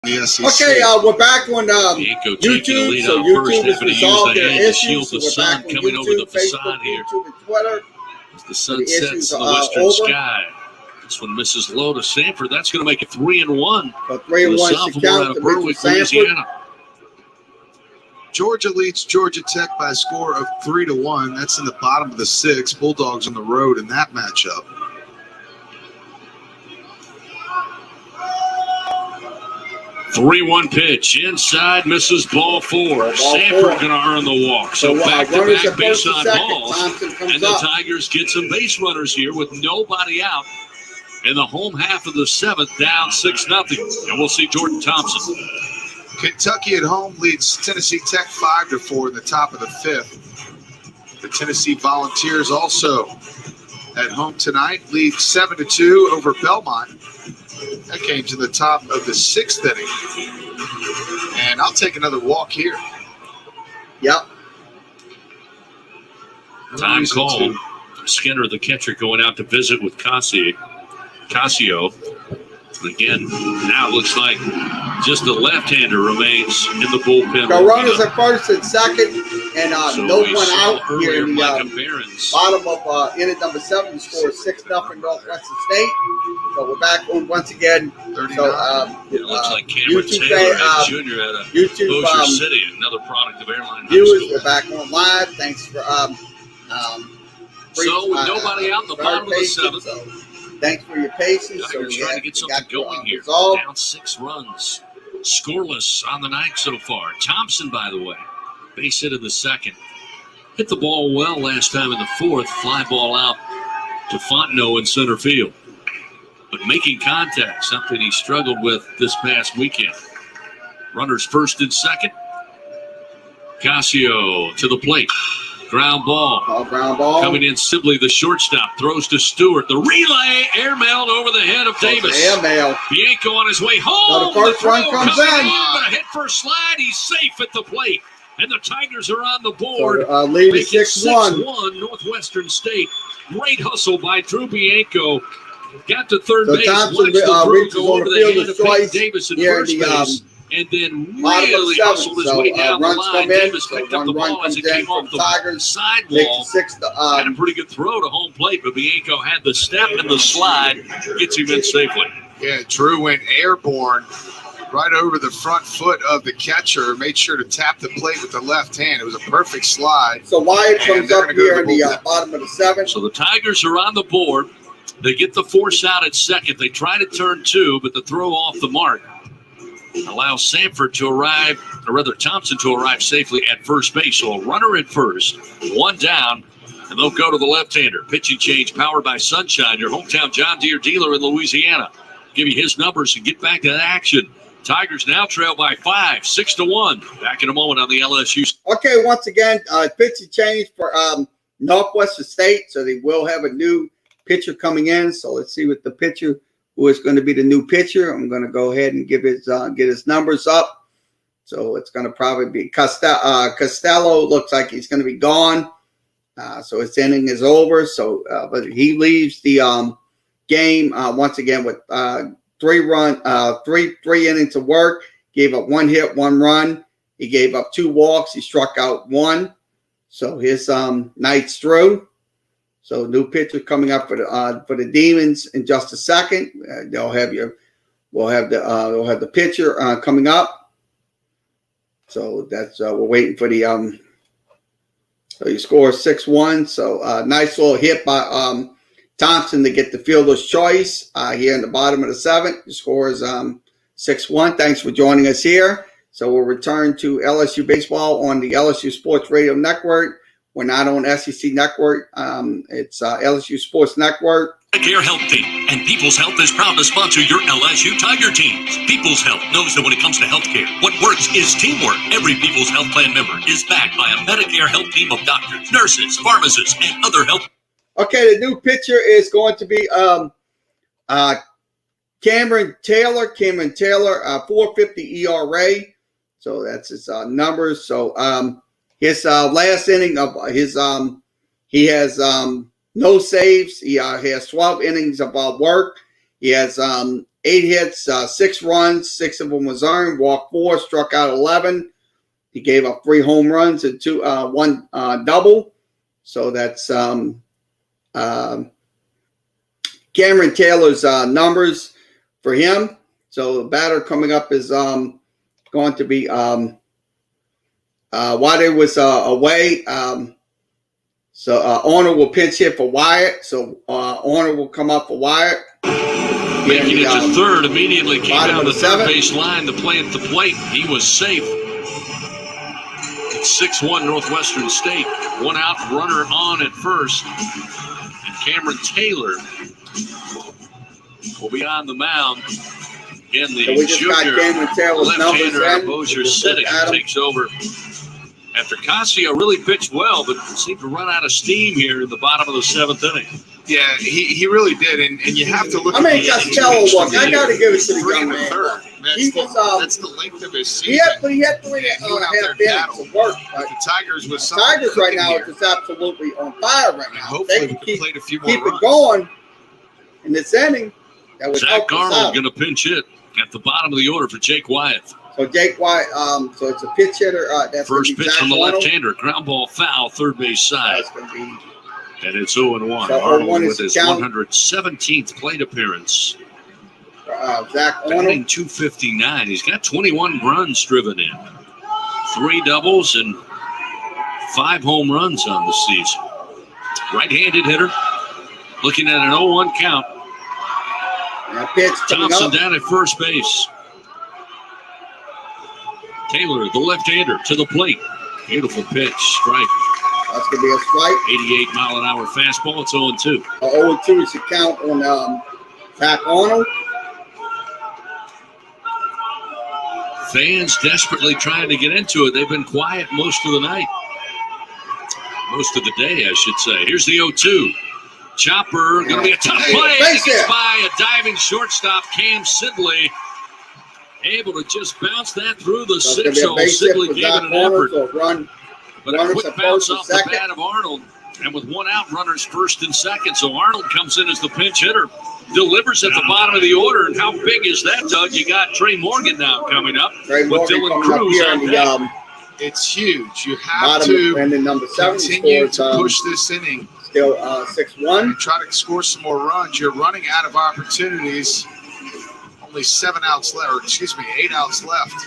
the SEC. Okay, we're back on Bianco taking the YouTube. lead So out YouTube first, has having to use resolved the their hand to issues. shield So the we're sun back on coming YouTube, over the Facebook, facade here. YouTube, and Twitter. As the sun The sets issues in the are western over. sky. This one misses low to Sanford. That's going to make it 3-1. So 3-1 The to sophomore count out to of Mitchell Berwick, Sanford. Louisiana. Georgia leads Georgia Tech by a score of 3-1. That's in the bottom of the sixth. Bulldogs on the road in that matchup. Three-one pitch inside, misses ball four. Sanford going to earn the walk. So back-to-back base on balls, and the Tigers get some base runners here with nobody out in the home half of the seventh, down 6-0. And we'll see Jordan Thompson. Kentucky at home leads Tennessee Tech 5-4 in the top of the fifth. The Tennessee Volunteers also at home tonight lead 7-2 over Belmont. That game's in the top of the sixth inning. And I'll take another walk here. Yep. Time called. Skinner, the catcher, going out to visit with Casio. Again, now it looks like just the left-hander remains in the bullpen. The runners at first and second, and So no we one saw out here in the Micah Behrens. bottom of inning number 7. The score is 6-0 Northwestern State. So we're back on once again. 39. So It looks like Cameron YouTube Taylor fan, Jr. out of YouTube Bossier City, another product of Airline High viewers, School. we're back on live. Thanks for So with nobody out in the bottom of the seventh, So thanks for your patience. So Tigers we trying have to get we something got going here. resolved. Down 6 runs. Scoreless on the night so far. Thompson, by the way, base hit in the second. Hit the ball well last time in the fourth. Fly ball out to Fontenot in center field. But making contact, something he struggled with this past weekend. Runners first and second. Casio to the plate. Ground ball. Ground ball. Coming in Sibley, the shortstop, throws to Stewart. The relay, airmailed over the head of Davis. Airmail. Bianco on his way home. So the first run comes in. But a hit for a slide. He's safe at the plate. And the Tigers are on the board. So, lead is 6-1. 6-1, Northwestern State. Great hustle by Drew Bianco. Got to third So base. Thompson Watched the throw reaches go on over the the head field of twice Davis in here first in the base. And then bottom of really the hustled his way down the runs line. come in. Davis So picked up the one ball as it comes in came off from the Tigers. sidewall. Makes it Had a pretty good throw to home plate, but Bianco had the step and the slide. Gets him in safely. Yeah, Drew went airborne right over the front foot of the catcher. Made sure to tap the plate with the left hand. It was a perfect slide. So Wyatt comes they're up gonna go here to in the the bullpen. bottom of the 7th. So the Tigers are on the board. They get the force out at second. They try to turn 2, but the throw off the mark allows Sanford to arrive, or rather Thompson to arrive safely at first base. So a runner at first, one down, and they'll go to the left-hander. Pitching change powered by Sunshine, your hometown John Deere dealer in Louisiana. Give you his numbers and get back to the action. Tigers now trail by 5, 6-1. Back in a moment on the LSU. Okay, once again, pitching change for Northwestern State. So they will have a new pitcher coming in. So let's see what the pitcher who is going to be the new pitcher. I'm going to go ahead and give his get his numbers up. So it's going to probably be Costello. Looks like he's going to be gone. So his inning is over. So but he leaves the game once again with 3 innings of work. Gave up 1 hit, 1 run. He gave up 2 walks. He struck out 1. So his night's through. So new pitcher coming up for the Demons in just a second. We'll have the pitcher coming up. So that's we're waiting for the So he scores 6-1. So nice little hit by Thompson to get the fielder's choice here in the bottom of the 7th. The score is 6-1. Thanks for joining us here. So we'll return to LSU baseball on the LSU Sports Radio Network. We're not on SEC Network. It's LSU Sports Network. Medicare Health Team and People's Health is proud to sponsor your LSU Tiger teams. People's Health knows that when it comes to healthcare, what works is teamwork. Every People's Health Plan member is backed by a Medicare Health Team of doctors, nurses, pharmacists, and other health. Okay, the new pitcher is going to be Cameron Taylor. 4.50 ERA. So that's his numbers. So his last inning of his he has no saves. He has 12 innings of work. He has 8 hits, 6 runs, 6 of them was earned, walked 4, struck out 11. He gave up 3 home runs and 1 double. So that's Cameron Taylor's numbers for him. So the batter coming up is going to be Wade was away. So Arnold will pinch hit for Wyatt. So Arnold will come up for Wyatt. Making it to third, immediately came down the third 7th. base line to play at the plate. He was safe. It's 6-1 Northwestern State. 1 out, runner on at first. And Cameron Taylor will be on the mound. Again, the So we just got junior Cameron Taylor's numbers left-hander out of in. Bossier Just City look at him. takes over. After Casio really pitched well, but seemed to run out of steam here in the bottom of the 7th inning. Yeah, he really did, and you have to look. I mean, at the Costello innings look. from I the got to give it to the 3 young and a man. third. He was, That's the length of his season. He had 3 and He went out a half there innings and of work. But The Tigers was Tigers right now are just absolutely on fire right now. Hopefully, They we can can play a few more keep runs. it going in this inning. That would Zach help us Arnold out. going to pinch hit at the bottom of the order for Jake Wyatt. So Jake White, so it's a pitch hitter. That's First gonna be pitch Zach from the Arnold. left-hander, ground ball foul, third base side. That's going to be And it's 0-1. So Arnold 0-1 is with the his count. 117th plate appearance. Zach Batting Arnold. 259. He's got 21 runs driven in. 3 doubles and 5 home runs on the season. Right-handed hitter. Looking at an 0-1 count. And a pitch coming Thompson up. down at first base. Taylor, the left-hander, to the plate. Beautiful pitch. Strike. That's going to be a strike. 88-mile-an-hour fastball. It's 0-2. 0-2 is the count on Zach Arnold. Fans desperately trying to get into it. They've been quiet most of the night. Most of the day, I should say. Here's the 0-2. Chopper, going to be a tough play. Base hit. Gets by a diving shortstop, Cam Sidley. Able to just bounce that through the That's going to be a 6-0. base hit Sidley for gave it Zach an Arnold. effort. So run. But a runners quick at bounce first off and the second. bat of Arnold. And with 1 out, runners first and second. So Arnold comes in as the pinch hitter. Delivers at the bottom of the order. And how big is that, Doug? You got Trey Morgan now coming up. Trey with Morgan Dylan coming up Cruz here on in deck. the It's huge. You have bottom. to And then number 7 continue scores to push this inning still 6-1. and try to score some more runs. You're running out of opportunities. Only 7 outs left, or excuse me, 8 outs left.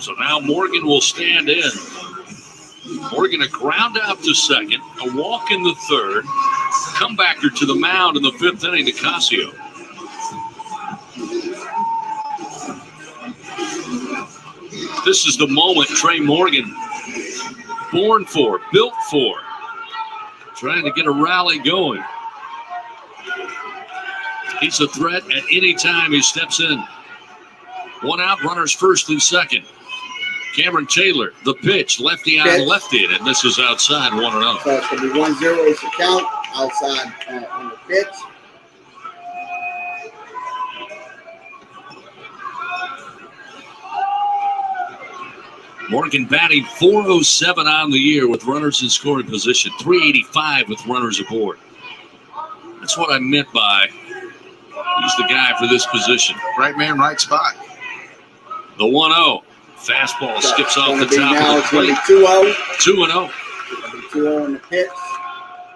So now Morgan will stand in. Morgan a ground out to second, a walk in the third, comebacker to the mound in the 5th inning to Casio. This is the moment Trey Morgan, born for, built for, trying to get a rally going. He's a threat at any time he steps in. 1 out, runners first and second. Cameron Taylor, the pitch, lefty on Pitch. lefty, and this is outside 1-0. So it's going to be 1-0 is the count outside on the pitch. Morgan batting .407 on the year with runners in scoring position, .385 with runners aboard. That's what I meant by he's the guy for this position. Right man, right spot. The 1-0. Fastball skips off the top Now of it's the going to plate. be 2-0. 2-0. It's going to be 2-0 in the pitch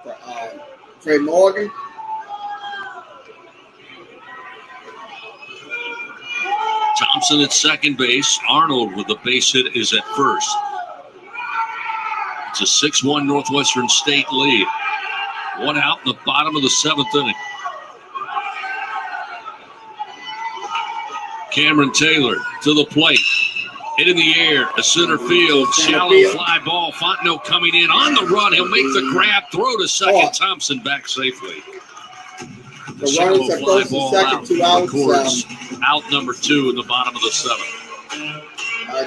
for Trey Morgan. Thompson at second base. Arnold with the base hit is at first. It's a 6-1 Northwestern State lead. 1 out in the bottom of the 7th inning. Cameron Taylor to the plate. Hit in the air to center field. Shallow fly ball. Fontenot coming in on the run. He'll make the grab. Throw to second. Thompson back safely. The runners at first and second, 2 outs. Out number 2 in the bottom of the 7th.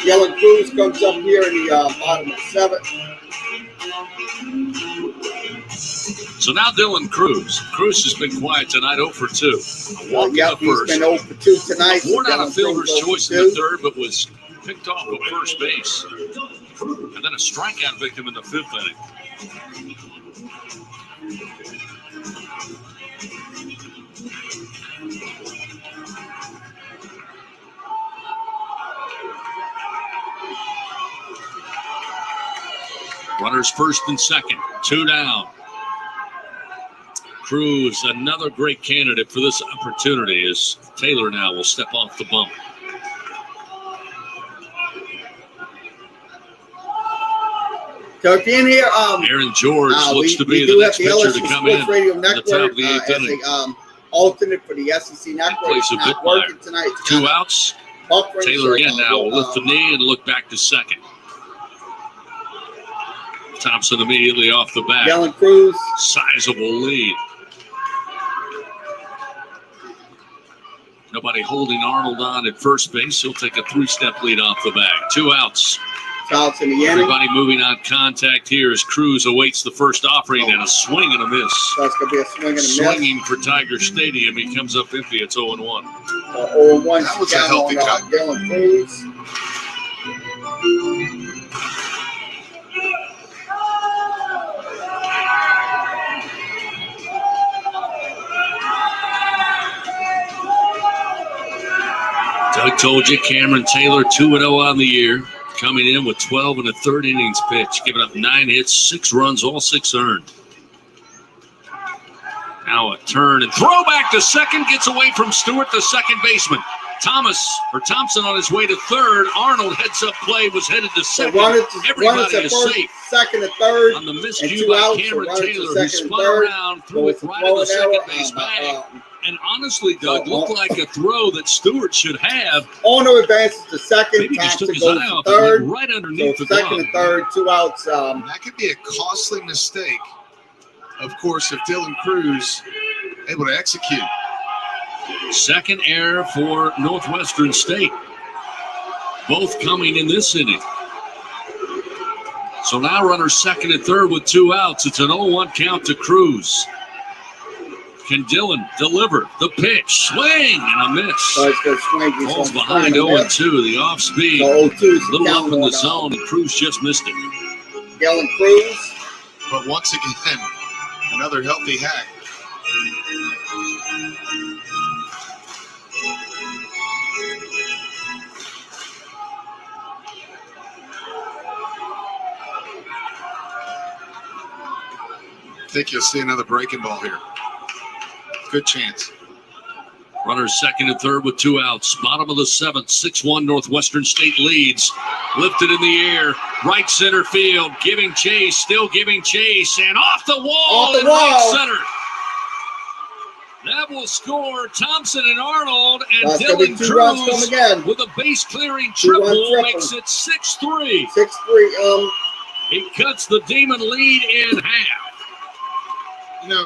Dylan Cruz comes up here in the bottom of the 7th. So now Dylan Cruz. Cruz has been quiet tonight, 0 for 2. A walk in Yep, the he's first. been 0 for 2 tonight. Warned out a Dylan fielder's Cruz 0 for choice in 2. the 3rd, but was picked off at first base. And then a strikeout victim in the 5th inning. Runners first and second. 2 down. Cruz, another great candidate for this opportunity, as Taylor now will step off the bump. So at the end here, Aaron George looks to be we the do next have the pitcher LSU to come Sports in Radio at the top Network of the eighth as inning. a alternate for the SEC Network. Plays a It's not bit working tonight. It's 2 kinda outs. buffering, Taylor so, again now will lift the knee and look back to second. Thompson immediately off the bat. Dylan Cruz. Sizable lead. Nobody holding Arnold on at first base. He'll take a 3-step lead off the bag. 2 outs. Outs in the inning. Everybody moving on contact here as Cruz awaits the first offering and a swing and a miss. So it's going to be a swing and a miss. Swinging for Tiger Stadium. He comes up empty. It's 0-1. 0-1. That was a healthy cut. Dylan Cruz. Doug told you Cameron Taylor 2-0 on the year, coming in with 12 and a third innings pitched, giving up 9 hits, 6 runs, all 6 earned. Now a turn and throw back to second, gets away from Stewart, the second baseman. Thompson on his way to third. Arnold heads up play, was headed to second. Everybody is first, safe. Second and third. On the and miscue 2 by outs, Cameron so Taylor, who spun around, threw it right in the second base bag. And honestly, Doug, looked like a throw that Stewart should have. Owner advances to second. Maybe just took Thompson his eye goes off to and third. went right underneath So the second glove. and third, 2 outs. That could be a costly mistake, of course, if Dylan Cruz able to execute. Second error for Northwestern State. Both coming in this inning. So now runners second and third with 2 outs. It's an 0-1 count to Cruz. Can Dillon deliver the pitch? Swing and a miss. So it's going to swing. He's Falls gonna behind swing and a 0-2. miss. The off speed. So 0-2 is Little down up in the one, zone, and Cruz just missed it. Dylan Cruz. But once again, another healthy hack. I think you'll see another breaking ball here. Good chance. Runners second and third with 2 outs. Bottom of the 7th, 6-1 Northwestern State leads. Lifted in the air, right center field, giving chase, still giving chase, and off the wall in right center. That will score Thompson and Arnold, and Dylan Cruz with a base-clearing triple makes it 6-3. 6-3. He cuts the Demon lead in half. You know,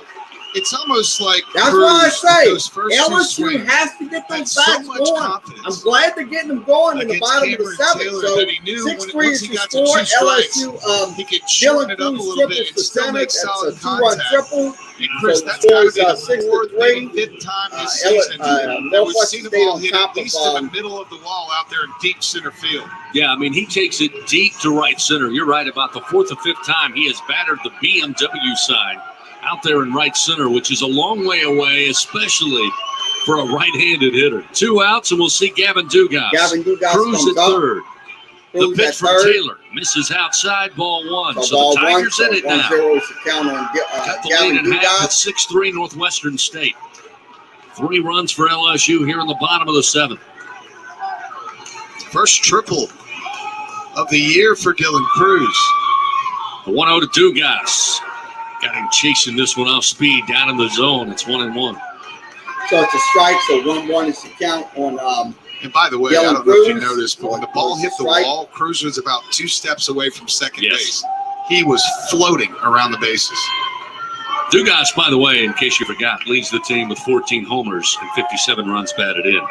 it's almost like that's Cruz, why I say those first 2 LSU swings, has to get those so bats much going. confidence I'm glad they're getting them going in the against bottom of the Cameron 7th. Taylor So that he knew 6-3 once is he the got to score. 2 strikes, LSU, he could shorten Dylan it up a Cruz little bit triples and the still 7th. make That's solid a 2-run contact. triple. And Chris, So that's got to be scores, the 4th, 6-3. maybe 5th time this season that we've Northwestern seen the State ball on hit top at least of, in the middle of the wall out there in deep center field. Yeah, I mean, he takes it deep to right center. You're right, about the 4th or 5th time he has battered the BMW sign out there in right center, which is a long way away, especially for a right-handed hitter. 2 outs, and we'll see Gavin Dugas. Cruz at third. The pitch from Taylor misses outside, ball 1. So the Tigers in it now. 1-0 is the count on Cut the lead Gavin in half at Dugas. 6-3 Northwestern State. 3 runs for LSU here in the bottom of the 7th. First triple of the year for Dylan Cruz. A 1-0 to Dugas. Got him chasing this one off speed down in the zone. It's 1-1. So it's a strike, so 1-1 is the count on And by the way, Dylan I don't know if you Cruz. noticed, but when the ball hit the Strike. wall, Cruz was about 2 steps away from second Yes. base. He was floating around the bases. Dugas, by the way, in case you forgot, leads the team with 14 homers and 57 runs batted in.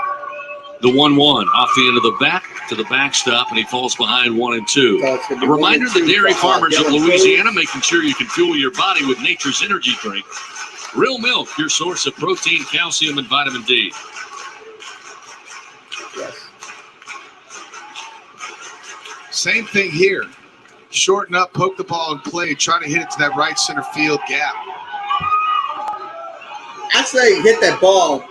The 1-1 off the end of the back to the backstop, and he falls behind 1-2. So it's gonna be A reminder to 1-2 dairy for, farmers of Dylan Louisiana, Cruz. making sure you can fuel your body with Nature's Energy Drink. Real milk, your source of protein, calcium, and vitamin D. Yes. Same thing here. Shorten up, poke the ball in play, try to hit it to that right center field gap. I say hit that ball.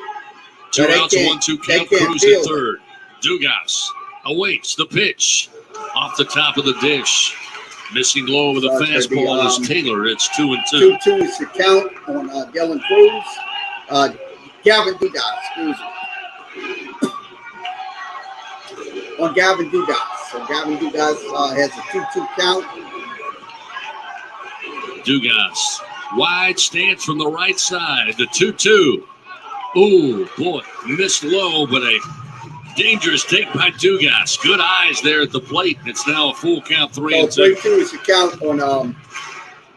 Two They outs, can't- 1-2 they count. can't Cruz feel at it. third. Dugas awaits the pitch off the top of the dish. Missing low with a So it's gonna be, fastball is Taylor. It's 2-2. 2-2 is the count on Dylan Cruz. Gavin Dugas, excuse me. On Gavin Dugas. So Gavin Dugas has a 2-2 count. Dugas. Wide stance from the right side. The 2-2. Ooh, boy. Missed low, but a dangerous take by Dugas. Good eyes there at the plate. It's now a full count, 3-2. So 3-2 is the count on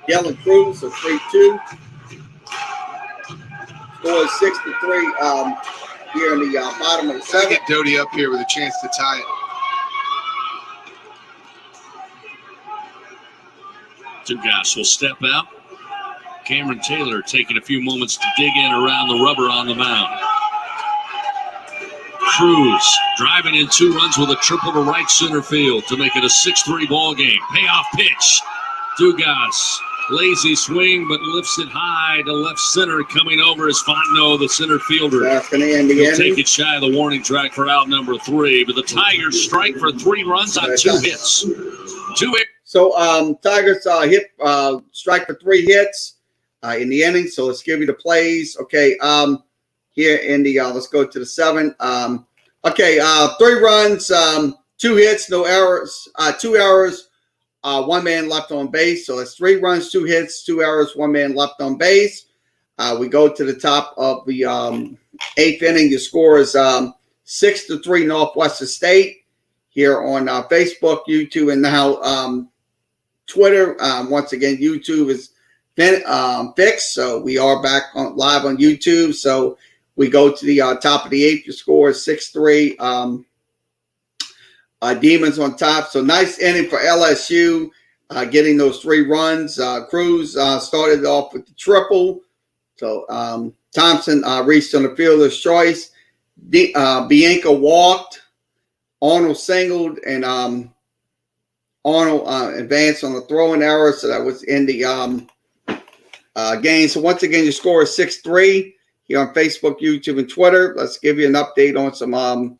Dylan Cruz. So 3-2. Score is 6-3 here in the bottom of the Gotta seventh. get Doty up here with a chance to tie it. Dugas will step out. Cameron Taylor taking a few moments to dig in around the rubber on the mound. Cruz driving in 2 runs with a triple to right center field to make it a 6-3 ball game. Payoff pitch. Dugas, lazy swing, but lifts it high to left center. Coming over is Fontenot, the center fielder. That's going to end the He'll take inning. it shy of the warning track for out number 3. But the Tigers strike for 3 runs on 2 hits. 2 hits. So Tigers hit strike for 3 hits in the inning. So let's give you the plays. Okay, here in the let's go to the 7. 3 runs, 2 hits, no errors, 2 errors, 1 man left on base. So it's 3 runs, 2 hits, 2 errors, 1 man left on base. We go to the top of the 8th inning. The score is 6-3 Northwestern State. Here on Facebook, YouTube, and now Twitter. Once again, YouTube is fixed, so we are back live on YouTube. So we go to the top of the 8th. Your score is 6-3. Demons on top. So nice inning for LSU, getting those 3 runs. Cruz started off with the triple. So Thompson reached on the fielder's choice. Bianca walked. Arnold singled, and Arnold advanced on the throwing error, so that was in the game. So once again, your score is 6-3 here on Facebook, YouTube, and Twitter. Let's give you an update on some.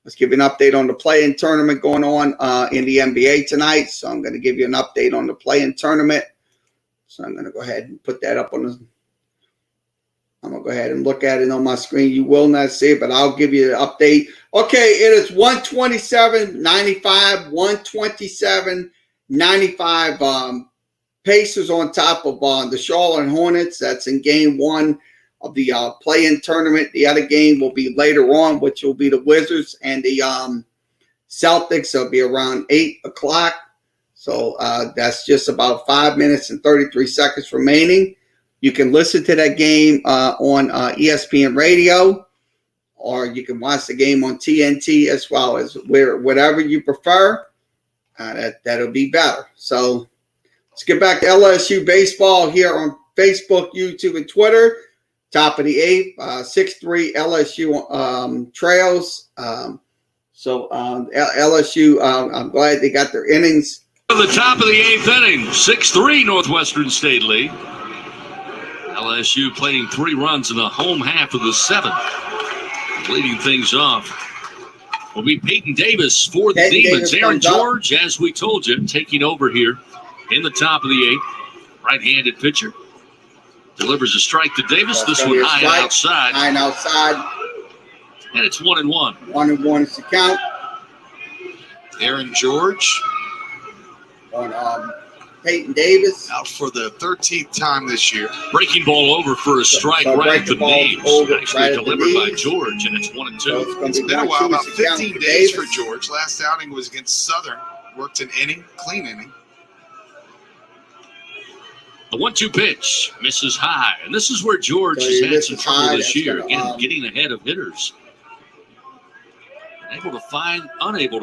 Let's give you an update on the play-in tournament going on in the NBA tonight. So I'm going to give you an update on the play-in tournament. So I'm going to go ahead and put that up on the. I'm going to go ahead and look at it on my screen. You will not see it, but I'll give you an update. Okay, it is 127-95, 127-95. Pacers on top of the Charlotte Hornets. That's in game 1 of the play-in tournament. The other game will be later on, which will be the Wizards and the Celtics. It'll be around 8 o'clock. So that's just about 5 minutes and 33 seconds remaining. You can listen to that game on ESPN Radio, or you can watch the game on TNT as well as whatever you prefer. That'll be better. So let's get back to LSU baseball here on Facebook, YouTube, and Twitter. Top of the 8th, 6-3 LSU trails. LSU, I'm glad they got their innings. To the top of the 8th inning, 6-3 Northwestern State lead. LSU playing 3 runs in the home half of the 7th. Leading things off will be Peyton Davis for the Demons. Aaron George, as we told you, taking over here in the top of the 8th. Right-handed pitcher. Delivers a strike to Davis. This one high and outside. High and outside. And it's 1-1. 1-1 is the count. Aaron George On Peyton Davis. out for the 13th time this year. Breaking ball over for a strike So right at the breaking ball knees. over Actually right at the delivered by knees. George, and it's 1-2. So it's gonna It's be been a 1-2 while, about is the count 15 for days for Davis. George. Last outing was against Southern. Worked an inning, clean inning. The 1-2 pitch misses high, and this is where George So has he had some misses trouble high, this that's year. gonna, Again, getting ahead of hitters. Unable to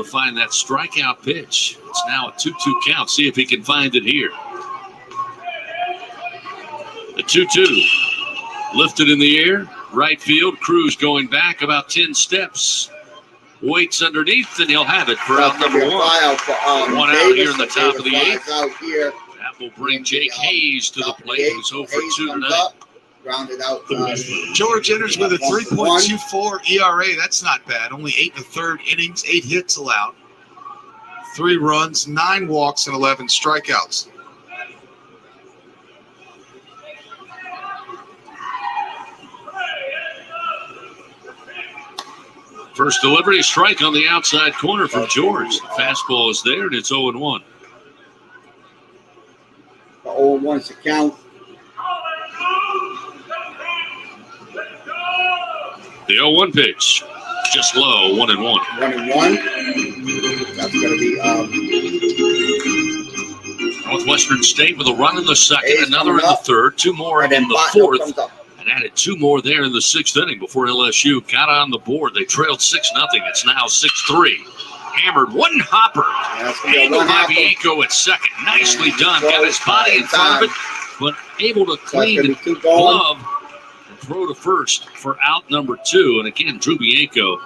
find that strikeout pitch. It's now a 2-2 count. See if he can find it here. The 2-2 lifted in the air. Right field. Cruz going back about 10 steps. Waits underneath, and he'll have it for out That's gonna number be a 1. flyout for, One out Davis. here in the top of the Davis 8th. flies out here. That will bring Jake the, Hayes to the top of plate. eighth. Who's 0 for Hayes 2 comes tonight. up. rounded out. George enters with a 1-1. 3.24 ERA. That's not bad. Only 8 1/3 innings, 8 hits allowed, 3 runs, 9 walks, and 11 strikeouts. First delivery, strike on the outside corner from George. Fastball is there, and it's 0-1. The 0-1's the count. The 0-1 pitch, just low, 1-1. 1-1. That's going to be Northwestern State with a run in the second, Hayes another in coming the up. third, 2 more and in then the Botno fourth, comes up. and added 2 more there in the 6th inning before LSU got on the board. They trailed 6-0. It's now 6-3. Hammered, one hopper. And that's going to be a Handled by one-hopper. Bianco at second. Nicely done. Got his body in front of it, but able to So it's clean going the to be 2 gone. glove and throw to first for out number 2. And again, Drew Bianco.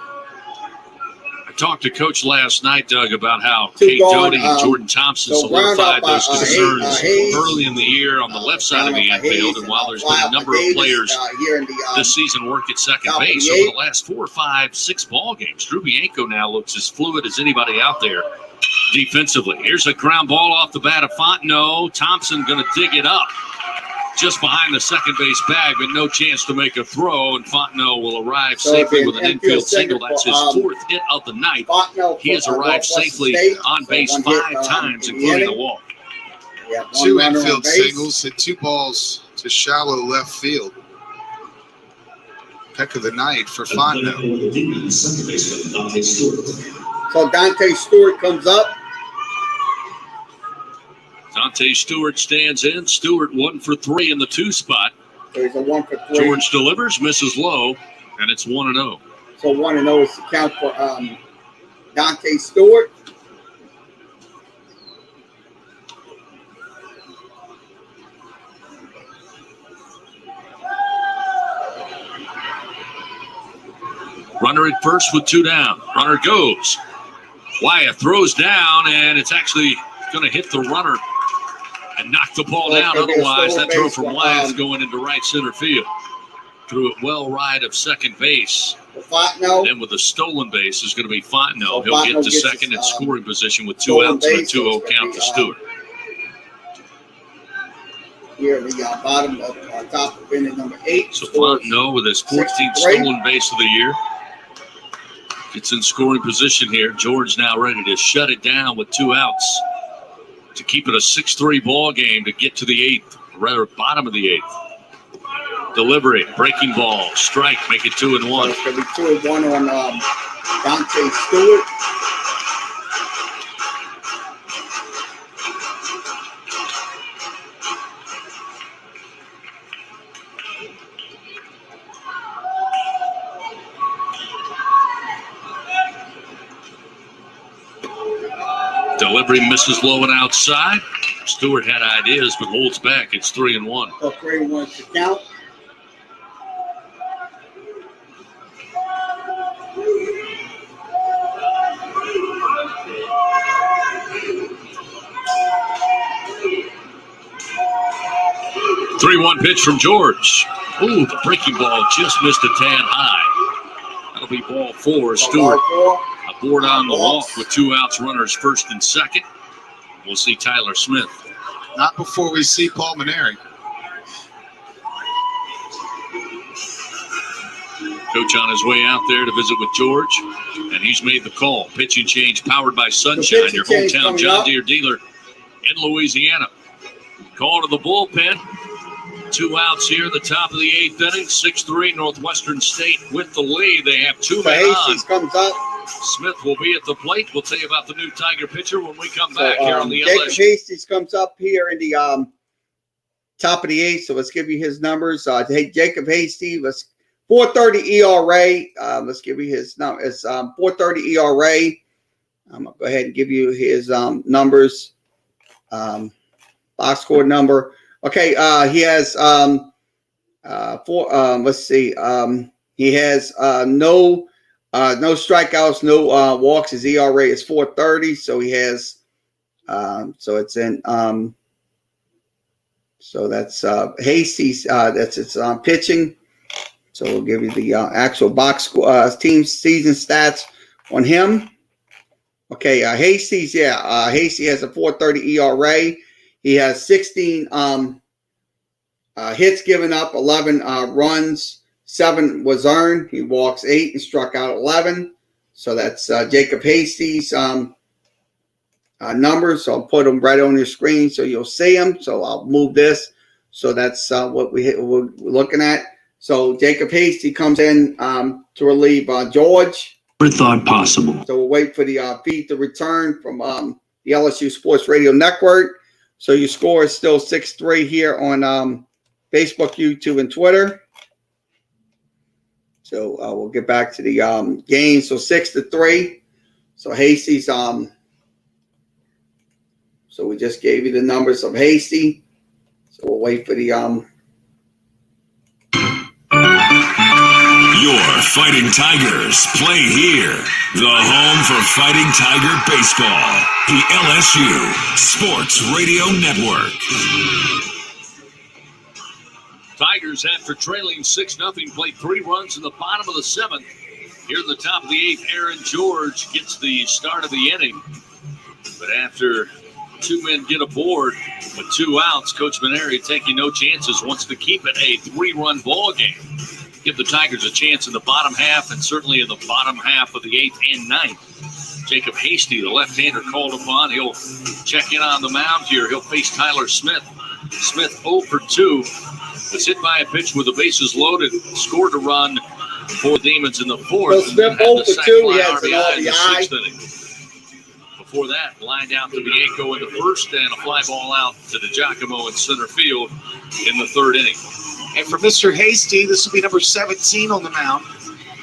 I talked to Coach last night, Doug, about how 2 Kate gone, Doty and Jordan Thompson so round solidified up, those concerns Hayes, early in the year on the left side of the infield. And while there's been a number of players here in the, this season work at second top of base the over eighth. the last 4, 5, 6 ball games, Drew Bianco now looks as fluid as anybody out there defensively. Here's a ground ball off the bat of Fontenot. Thompson going to dig it up just behind the second base bag, but no chance to make a throw, and Fontenot will arrive So safely it'll with be an an infield infield single. single That's for, his 4th hit of the night. Botno He has for, arrived Northwestern safely State. on So base 1 5 hit, times, in the including inning. the walk. We have 1 2 runner on infield base. singles and 2 balls to shallow left field. Peck of the night for Fontenot. So Dante Stewart comes up. Dante Stewart stands in. Stewart 1 for 3 in the 2 spot. So he's a 1 for 3. George delivers, misses low, and it's 1-0. So 1-0 is the count for Dante Stewart. Runner at first with 2 down. Runner goes. Wyatt throws down, and it's actually going to hit the runner and knock the ball Well, down. it's gonna be a Otherwise, stolen that throw base from for, Wyatt's going into right center field. Threw it well right of second base. Fontenot. Then with a stolen base is going to be Fontenot. So He'll Fontenot get to gets second his, in scoring position with 2 stolen outs and a base, so 2-0 it's gonna count be, to Stewart. Here in the bottom of top of inning number 8. So Fontenot with his 14th 63. stolen base of the year. Gets in scoring position here. George now ready to shut it down with 2 outs to keep it a 6-3 ball game to get to the 8th, rather bottom of the 8th. Delivery, breaking ball, strike, make it 2-1. So it's going to be 2-1 on Dante Stewart. Delivery misses low and outside. Stewart had ideas but holds back. It's 3-1. So 3-1 to count. Three-one pitch from George. Ooh, the breaking ball just missed a tad high. That'll be ball 4. Stewart a board on the walk with 2 outs, runners first and second. We'll see Tyler Smith. Not before we see Paul Maneri. Coach on his way out there to visit with George, and he's made the call. Pitching change powered by Sunshine, pitching your change hometown coming John up. Deere dealer in Louisiana. Call to the bullpen. 2 outs here at the top of the 8th inning. 6-3 Northwestern State with the lead. They have 2 men on. Hastings comes up. Smith will be at the plate. We'll tell you about the new Tiger pitcher when we come So, back here on the Jacob LSU. Hastings comes up here in the top of the 8th. So let's give you his numbers. Jacob Hastings was 4.30 ERA. Let's give you his number. It's 4.30 ERA. I'm gonna go ahead and give you his numbers. Box score number. Okay, he has let's see. He has no strikeouts, no walks. His ERA is 4.30. So he has so it's in So that's Hasty's. That's its pitching. So we'll give you the actual box team season stats on him. Okay, Hasty's. Yeah, Hasty has a 4.30 ERA. He has 16 hits given up, 11 runs, 7 was earned. He walks 8 and struck out 11. So that's Jacob Hasty's numbers. So I'll put them right on your screen so you'll see them. So I'll move this. So that's what we're looking at. So Jacob Hasty comes in to relieve George. Never thought possible. So we'll wait for the feed to return from the LSU Sports Radio Network. So your score is still 6-3 here on Facebook, YouTube, and Twitter. So we'll get back to the game. So 6-3. So Hasty's so we just gave you the numbers of Hasty. So we'll wait for the Your Fighting Tigers play here. The home for Fighting Tiger baseball. The LSU Sports Radio Network. Tigers, after trailing 6-0, played 3 runs in the bottom of the 7th. Here in the top of the 8th, Aaron George gets the start of the inning. But after 2 men get aboard with 2 outs, Coach Maneri, taking no chances, wants to keep it a 3-run ball game. Give the Tigers a chance in the bottom half and certainly in the bottom half of the 8th and 9th. Jacob Hasty, the left-hander, called upon. He'll check in on the mound here. He'll face Tyler Smith. Smith 0 for 2. Was hit by a pitch with the bases loaded. Scored a run for Demons in the 4th. So Smith 0 for 2. He has an RBI. Before that, lined out to Bianco in the 1st and a fly ball out to DiGiacomo in center field in the 3rd inning. And for Mr. Hasty, this will be number 17 on the mound.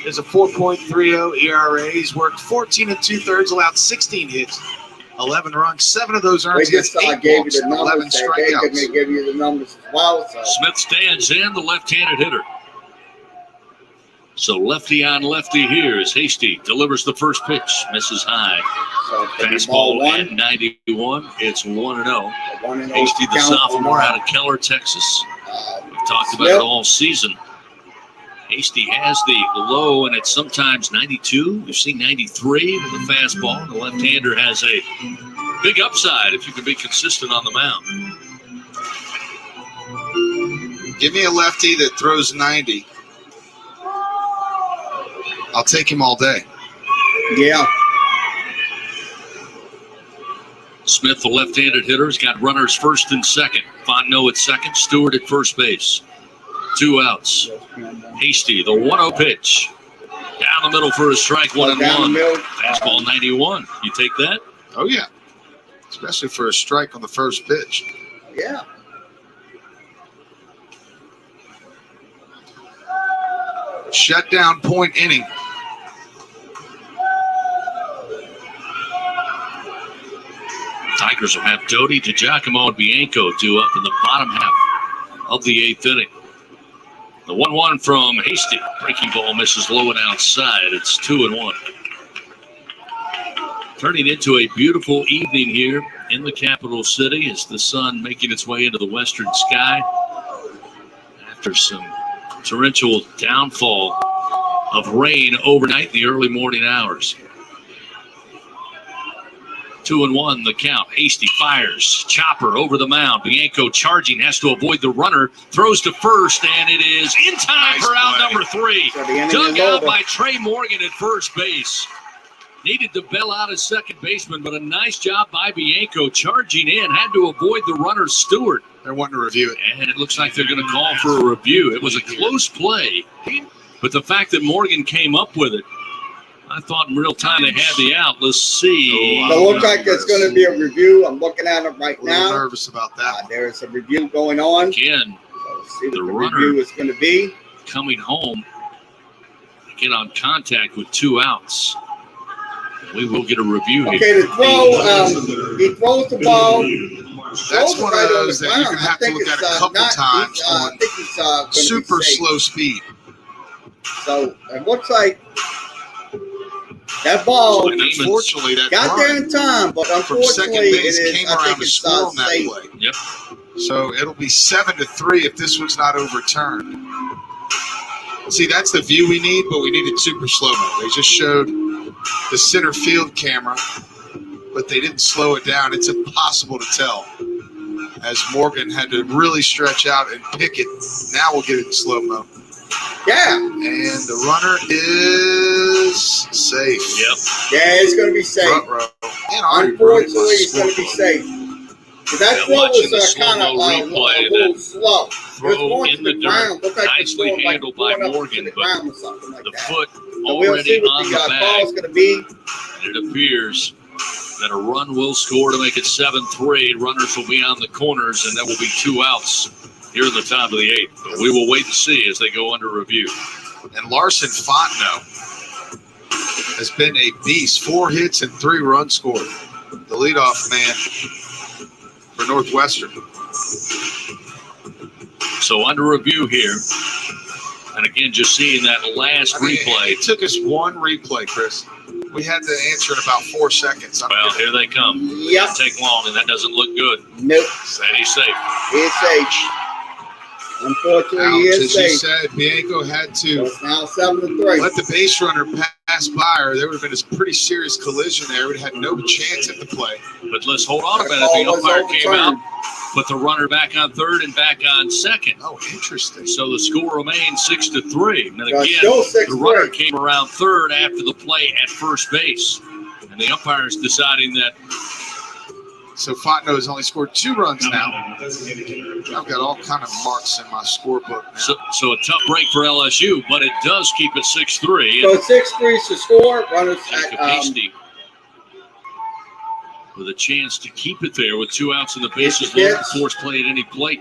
There's a 4.30 ERA. He's worked 14 2/3, allowed 16 hits, 11 runs, 7 of those earned. We just gave you the 11 numbers. They strikeouts. may give you the numbers as well. So. Smith stands in, the left-handed hitter. So lefty on lefty here as Hasty delivers the first pitch, misses high. So Fastball at 91. It's 1-0. Hasty, the sophomore out of Keller, Texas. We've talked about it all season. Hasty has the low, and it's sometimes 92. We've seen 93 with the fastball. The left-hander has a big upside if you can be consistent on the mound. Give me a lefty that throws 90. I'll take him all day. Yeah. Smith, the left-handed hitter, has got runners first and second. Fontenot at second, Stewart at first base. 2 outs. Hasty, the 1-0 pitch. Down the middle for a strike, 1-1. Fastball 91. You take that? Oh, yeah. Especially for a strike on the first pitch. Yeah. Shutdown point inning. Tigers will have Doty, DiGiacomo, and Bianco due up in the bottom half of the 8th inning. The 1-1 from Hasty. Breaking ball misses low and outside. It's 2-1. Turning into a beautiful evening here in the capital city as the sun making its way into the western sky after some torrential downfall of rain overnight in the early morning hours. 2-1 the count. Hasty fires. Chopper over the mound. Bianco charging, has to avoid the runner. Throws to first, and it is in time for out number 3. So the inning Dug is out over. by Trey Morgan at first base. Needed to bail out his second baseman, but a nice job by Bianco charging in. Had to avoid the runner, Stewart. They're wanting to review it. And it looks like they're going to call for a review. It was a close play, but the fact that Morgan came up with it, I thought in real time they had the out. Let's see. So it looks like there's going to be a review. I'm looking at it right A little now. nervous about that. There is a review going on. Again, So let's see what The the runner- review is going to be. coming home, get on contact with 2 outs. We will get a review here. Okay, the throw, he throws the ball. That's one of those that you're going to have to look at a couple times I on think he's gonna be super safe. slow speed. So it looks like that ball So Unfortunately, that got there run in time, but from second unfortunately, it base is. came I around think to it's score him that safe. way. Yep. So it'll be 7-3 if this was not overturned. See, that's the view we need, but we needed super slow-mo. They just showed the center field camera, but they didn't slow it down. It's impossible to tell, as Morgan had to really stretch out and pick it. Now we'll get it in slow-mo. Yeah. And the runner is safe. Yep. Yeah, it's going to be safe. Front row. And Artie Brody Unfortunately, it's going to be safe. That Yeah, throw watching the was kind of slow-mo replay, a little slow. Throw in the dirt, Looked like nicely it was going handled by going up Morgan, to the but ground or something like the that. foot So we'll already see what on the the call bag. is going to be. And it appears that a run will score to make it 7-3. Runners will be on the corners, and there will be 2 outs here in the top of the 8th. But we will wait and see as they go under review. And Larson Fontenot has been a beast. 4 hits and 3 runs scored. The leadoff man for Northwestern. So under review here. And again, just seeing that last replay. It took us 1 replay, Chris. We had to answer in about 4 seconds. Well, here they come. Yep. Didn't take long, and that doesn't look good. Nope. Steady safe. It's safe. Unfortunately, he Alex, is as you safe. said, Bianco had So to it's now 7-3. let the base runner pass by, or there would have been a pretty serious collision there. We'd have had no chance at the play. But let's hold on a The minute. call The was umpire came out, overturned. put the runner back on third and back on second. Oh, interesting. So the score remains 6-3. And So again, still the runner 6-3. came around third after the play at first base. And the umpire is deciding that So Fontenot has only scored 2 runs now. I've got all kind of marks in my scorebook now. so a tough break for LSU, but it does keep it 6-3. So 6-3 is the score. Runners Jacob at Hasty with a chance to keep it there with 2 outs and the bases Yes. loaded. Force play at any plate.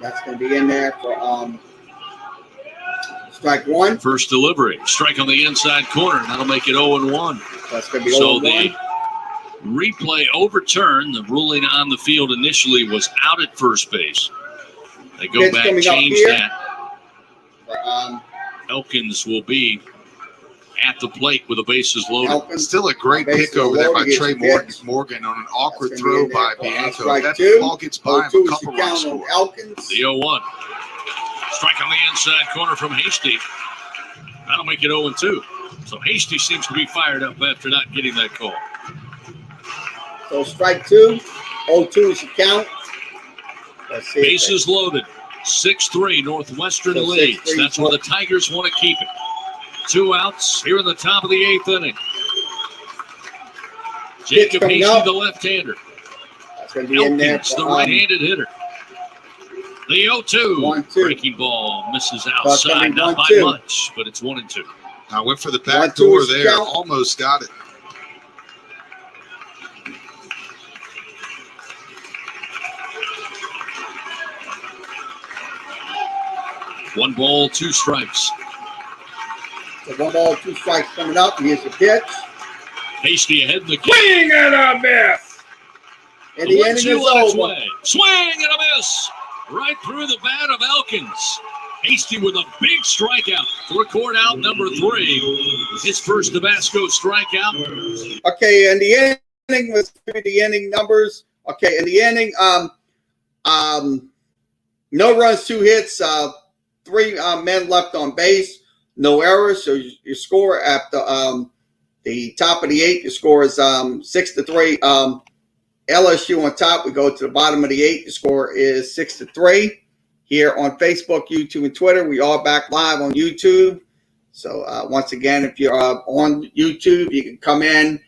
that's going to be in there for strike 1. First delivery, strike on the inside corner. That'll make it 0-1. That's going to be So 0-1. the replay overturned. The ruling on the field initially was out at first base. They go Pitch back, coming up change here. that. For, Elkins will be at the plate with the bases loaded. Elkins. Still a great Bases pick over there by loaded, Trey gets Morgan on an awkward That's gonna be throw in by there for Bianco. strike That 2. ball gets by him 0-2 a is couple the runs count on scored. Elkins. The 0-1. Strike on the inside corner from Hasty. That'll make it 0-2. So Hasty seems to be fired up after not getting that call. So strike 2. 0-2 is the count. Let's see. Bases loaded. 6-3, Northwestern So leads. 6-3, That's where the Tigers want to keep it. 2 outs here in the top of the 8th inning. Jacob coming Hasty, up. the left-hander. That's going to be in there Elkins, for the right-handed hitter. The 0-2. 1-2. Breaking ball misses it's gonna outside. be Not by 1-2. much, but it's 1-2. I went for the 1-2 back door is the there. count. Almost got it. Um, 1 ball, 2 strikes. So 1 ball, 2 strikes coming up. Here's the pitch. Hasty ahead in the Swing and a miss. And the inning is Two on its over. way. Swing and a miss. Right through the bat of Elkins. Hasty with a big strikeout to record out number 3. His first Tabasco strikeout. Okay, and the inning was the inning numbers. Okay, in the inning, no runs, 2 hits, 3 men left on base, no errors. So your score at the top of the 8th, your score is 6-3. LSU on top. We go to the bottom of the 8th. The score is 6-3. Here on Facebook, YouTube, and Twitter, we are back live on YouTube. So once again, if you're on YouTube, you can come in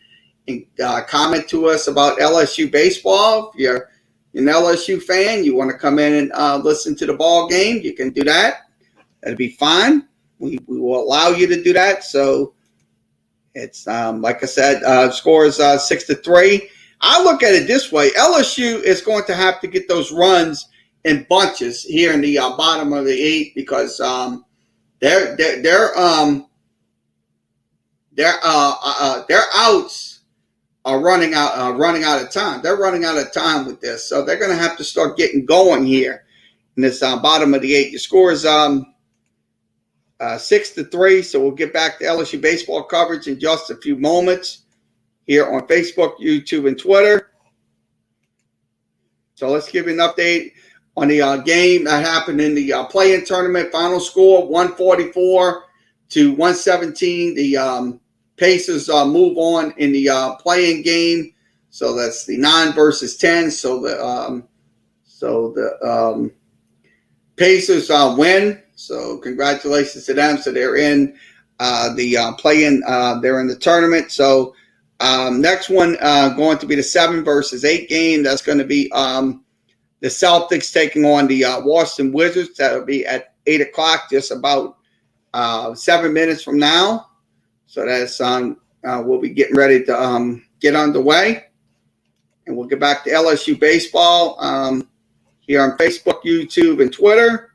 and comment to us about LSU baseball. If you're an LSU fan, you want to come in and listen to the ball game, you can do that. That'll be fine. We will allow you to do that. So it's like I said, score is 6-3. I look at it this way: LSU is going to have to get those runs in bunches here in the bottom of the 8th because their outs are running out of time. They're running out of time with this, so they're going to have to start getting going here in this bottom of the 8th. Your score is 6-3. So we'll get back to LSU baseball coverage in just a few moments here on Facebook, YouTube, and Twitter. So let's give you an update on the game that happened in the play-in tournament. Final score 144 to 117. The Pacers move on in the play-in game. So that's the 9 versus 10. So the Pacers win. So congratulations to them. So they're in the play-in. They're in the tournament. So next one going to be the 7 versus 8 game. That's going to be the Celtics taking on the Washington Wizards. That'll be at 8 o'clock, just about 7 minutes from now. So that's we'll be getting ready to get underway. And we'll get back to LSU baseball here on Facebook, YouTube, and Twitter.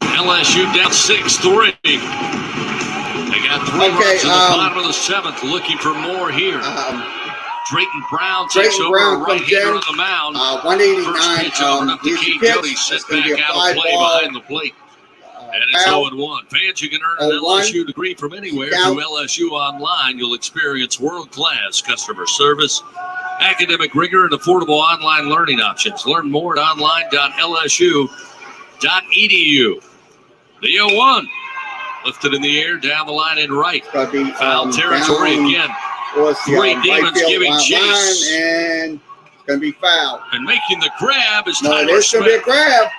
LSU down 6-3. They got 3 runs in the bottom of the 7th, looking for more here. Drayton Brown takes over, a right-hander on the mound. 189. First pitch over up to Kate Gilly, set back out of play behind the plate. And it's 0-1. Fans, you can earn an LSU degree from anywhere through LSU Online. You'll experience world-class customer service, academic rigor, and affordable online learning options. Learn more at online.lsu.edu. The 0-1. Lifted in the air, down the line and right. Foul territory again. Three Demons giving chase. And it's going to be foul. And making the grab is No, Tyler it's going to be Smith. a grab.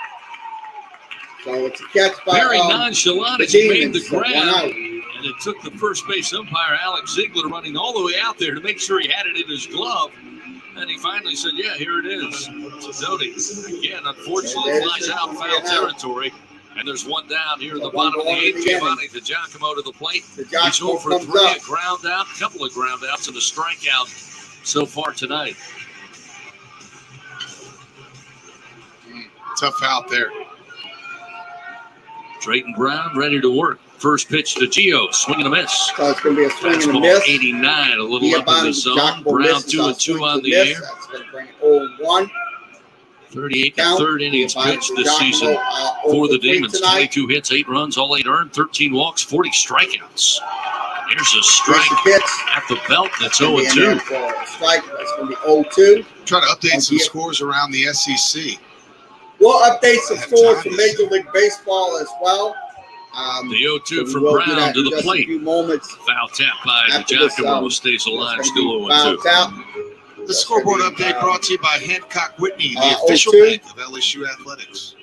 So it's a catch by Very nonchalant as he made the Demons. So one grab. out. And it took the first base umpire, Alex Ziegler, running all the way out there to make sure he had it in his glove. And he finally said, yeah, here it is. Sidoti, again, unfortunately, flies out foul territory. And there's one down here in the bottom of the 8th. Giovanni DiGiacomo to the plate. He's 0 for 3, a ground out, a couple of ground outs, and a strikeout so far tonight. Tough out there. Drayton Brown ready to work. First pitch to Gio, swing and a miss. So it's going to be a swing and a Fastball miss. 89, a little up in the zone. Brown 2-2 on the air. That's going to bring it 0-1. 38 and third innings pitched this season for the Demons. 22 hits, 8 runs, all 8 earned, 13 walks, 40 strikeouts. Here's a strike at the belt. That's 0-2. Strike. That's going to be 0-2. Try to update some scores around the SEC. We'll update some scores for Major League Baseball as well. The 0-2 from Brown to the plate. A few moments Foul tap by DiGiacomo, stays alive, still 0-2. The scoreboard update brought to you by Hancock Whitney, the 0-2. official bank of LSU Athletics.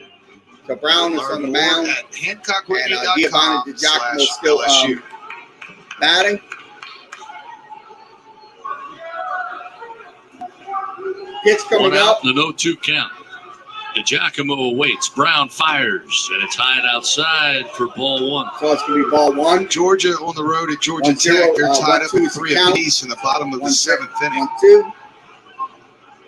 So Brown is on the mound. At And HancockWhitney.com DiGiacomo still /LSU. batting. Pitch coming One up. out, and an 0-2 count. DiGiacomo awaits. Brown fires, and it's high outside for ball 1. So it's going to be ball 1. Georgia on the road at Georgia 1-0, Tech. They're tied up 1-2 at 3 count. apiece in the bottom of the 7th inning. 1-2.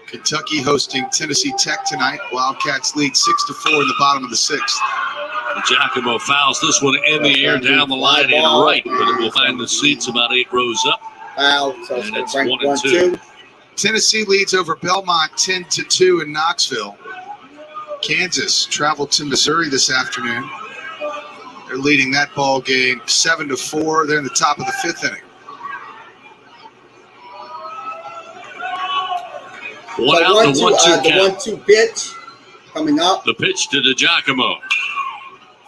Kentucky hosting Tennessee Tech tonight. Wildcats lead 6-4 in the bottom of the 6th. DiGiacomo fouls this one in the air down the line and right, but it will find the seats about 8 rows up. Foul. So it's And going it's to bring 1-2. 1-2. Tennessee leads over Belmont 10-2 in Knoxville. Kansas traveled to Missouri this afternoon. They're leading that ball game 7-4. They're in the top of the 5th inning. One out, the 1-2 The count. 1-2 pitch coming up. The pitch to DiGiacomo.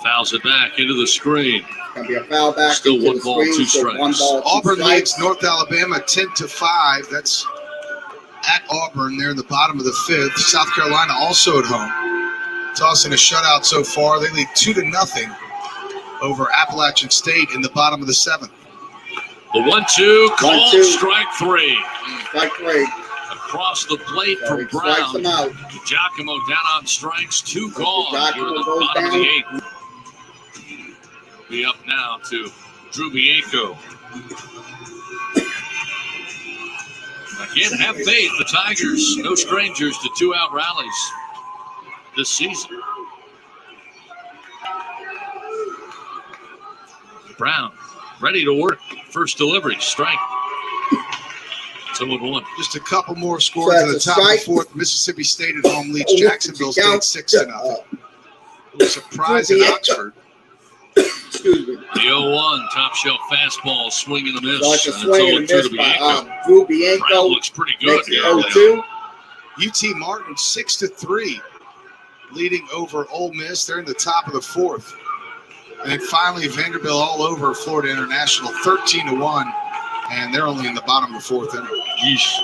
Fouls it back into the screen. It's going to be a foul back. Still into 1 the ball, screen, 2 so strikes. 1 ball, 2 Auburn strikes. leads North Alabama 10-5. That's at Auburn. They're in the bottom of the 5th. South Carolina also at home. Tossing a shutout so far. They lead 2-0 over Appalachian State in the bottom of the 7th. The 1-2 called 1-2. strike 3. Strike 3. Across the plate So from he strikes Brown. him out. Giacomo down on strikes, 2 gone here in the Giacomo goes bottom of the down. 8th. Be up now to Drew Bianco. Again, have faith. The Tigers, no strangers to 2-out rallies this season. Brown ready to work. First delivery, strike. 2-1. Just a couple more scores So in the that's a top of the strike. 4th. Mississippi State at home leads Jacksonville State 6-0. Surprise in Oxford. Excuse me. The 0-1 top shelf fastball, swing and a miss. So it's a And swing and a it's 0-2 miss to by Bianco. Drew Brown Bianco. looks pretty good Makes it here. 0-2. UT Martin 6-3, leading over Ole Miss. They're in the top of the fourth. And then finally, Vanderbilt all over Florida International 13-1, and they're only in the bottom of the fourth inning. Yeesh.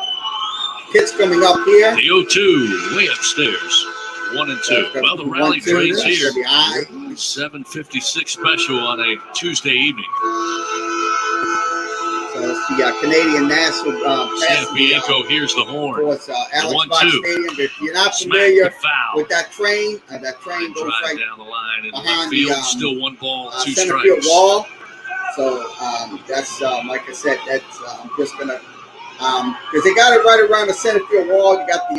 Hits coming up here. The 0-2 way upstairs. 1 and 2. Well, the rally train's here. 7:56 special on a Tuesday evening. So it's the Canadian National Sam Bianco hears the horn. It's Alex 1-2. Box Stadium. If you're not Smack familiar the foul. with that train goes Drive right down the line in behind left field. the, Still 1 ball, 2 center field strikes. wall. So that's like I said, that's I'm just gonna because they got it right around the center field wall. You got the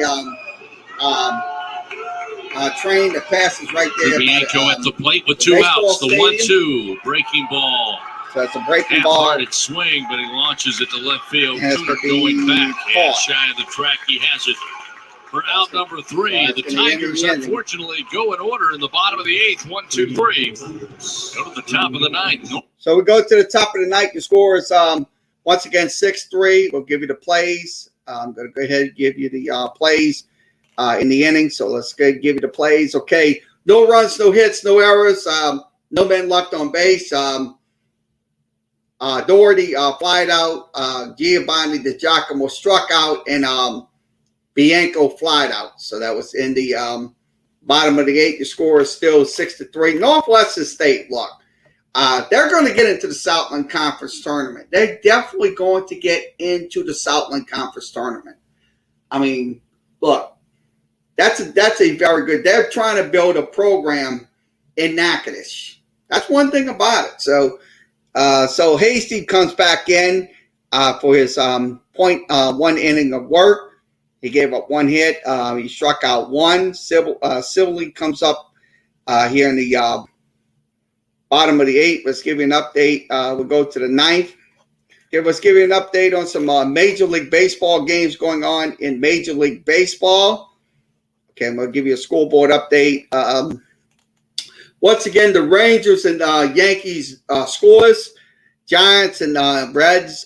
train that passes right there. Bianco at the plate with the 2 baseball outs. The stadium. 1-2 breaking ball. So it's a breaking ball. Half-hearted swing, but he launches it to left field. Has Tuner to be going back. caught. Shy of the track. He has it. For out number 3, So the that's gonna end Tigers the inning. unfortunately go in order in the bottom of the 8th. 1, 2, 3. Go to the top of the 9th. So we go to the top of the night. The score is once again 6-3. We'll give you the plays. I'm going to go ahead and give you the plays in the inning. So let's go give you the plays. Okay, no runs, no hits, no errors, no men left on base. Doherty flied out. Giovanni DiGiacomo struck out, and Bianco flied out. So that was in the bottom of the 8th. The score is still 6-3. Northwestern State, look. They're going to get into the Southland Conference Tournament. They're definitely going to get into the Southland Conference Tournament. I mean, look, that's a very good. They're trying to build a program in Natchitoches. That's one thing about it. So Hasty comes back in for his 0.1 inning of work. He gave up 1 hit. He struck out 1. Sibley comes up here in the bottom of the 8th. Let's give you an update. We'll go to the 9th. Let's give you an update on some Major League Baseball games going on in Major League Baseball. Okay, I'm going to give you a scoreboard update. Once again, the Rangers and Yankees scores. Giants and Reds.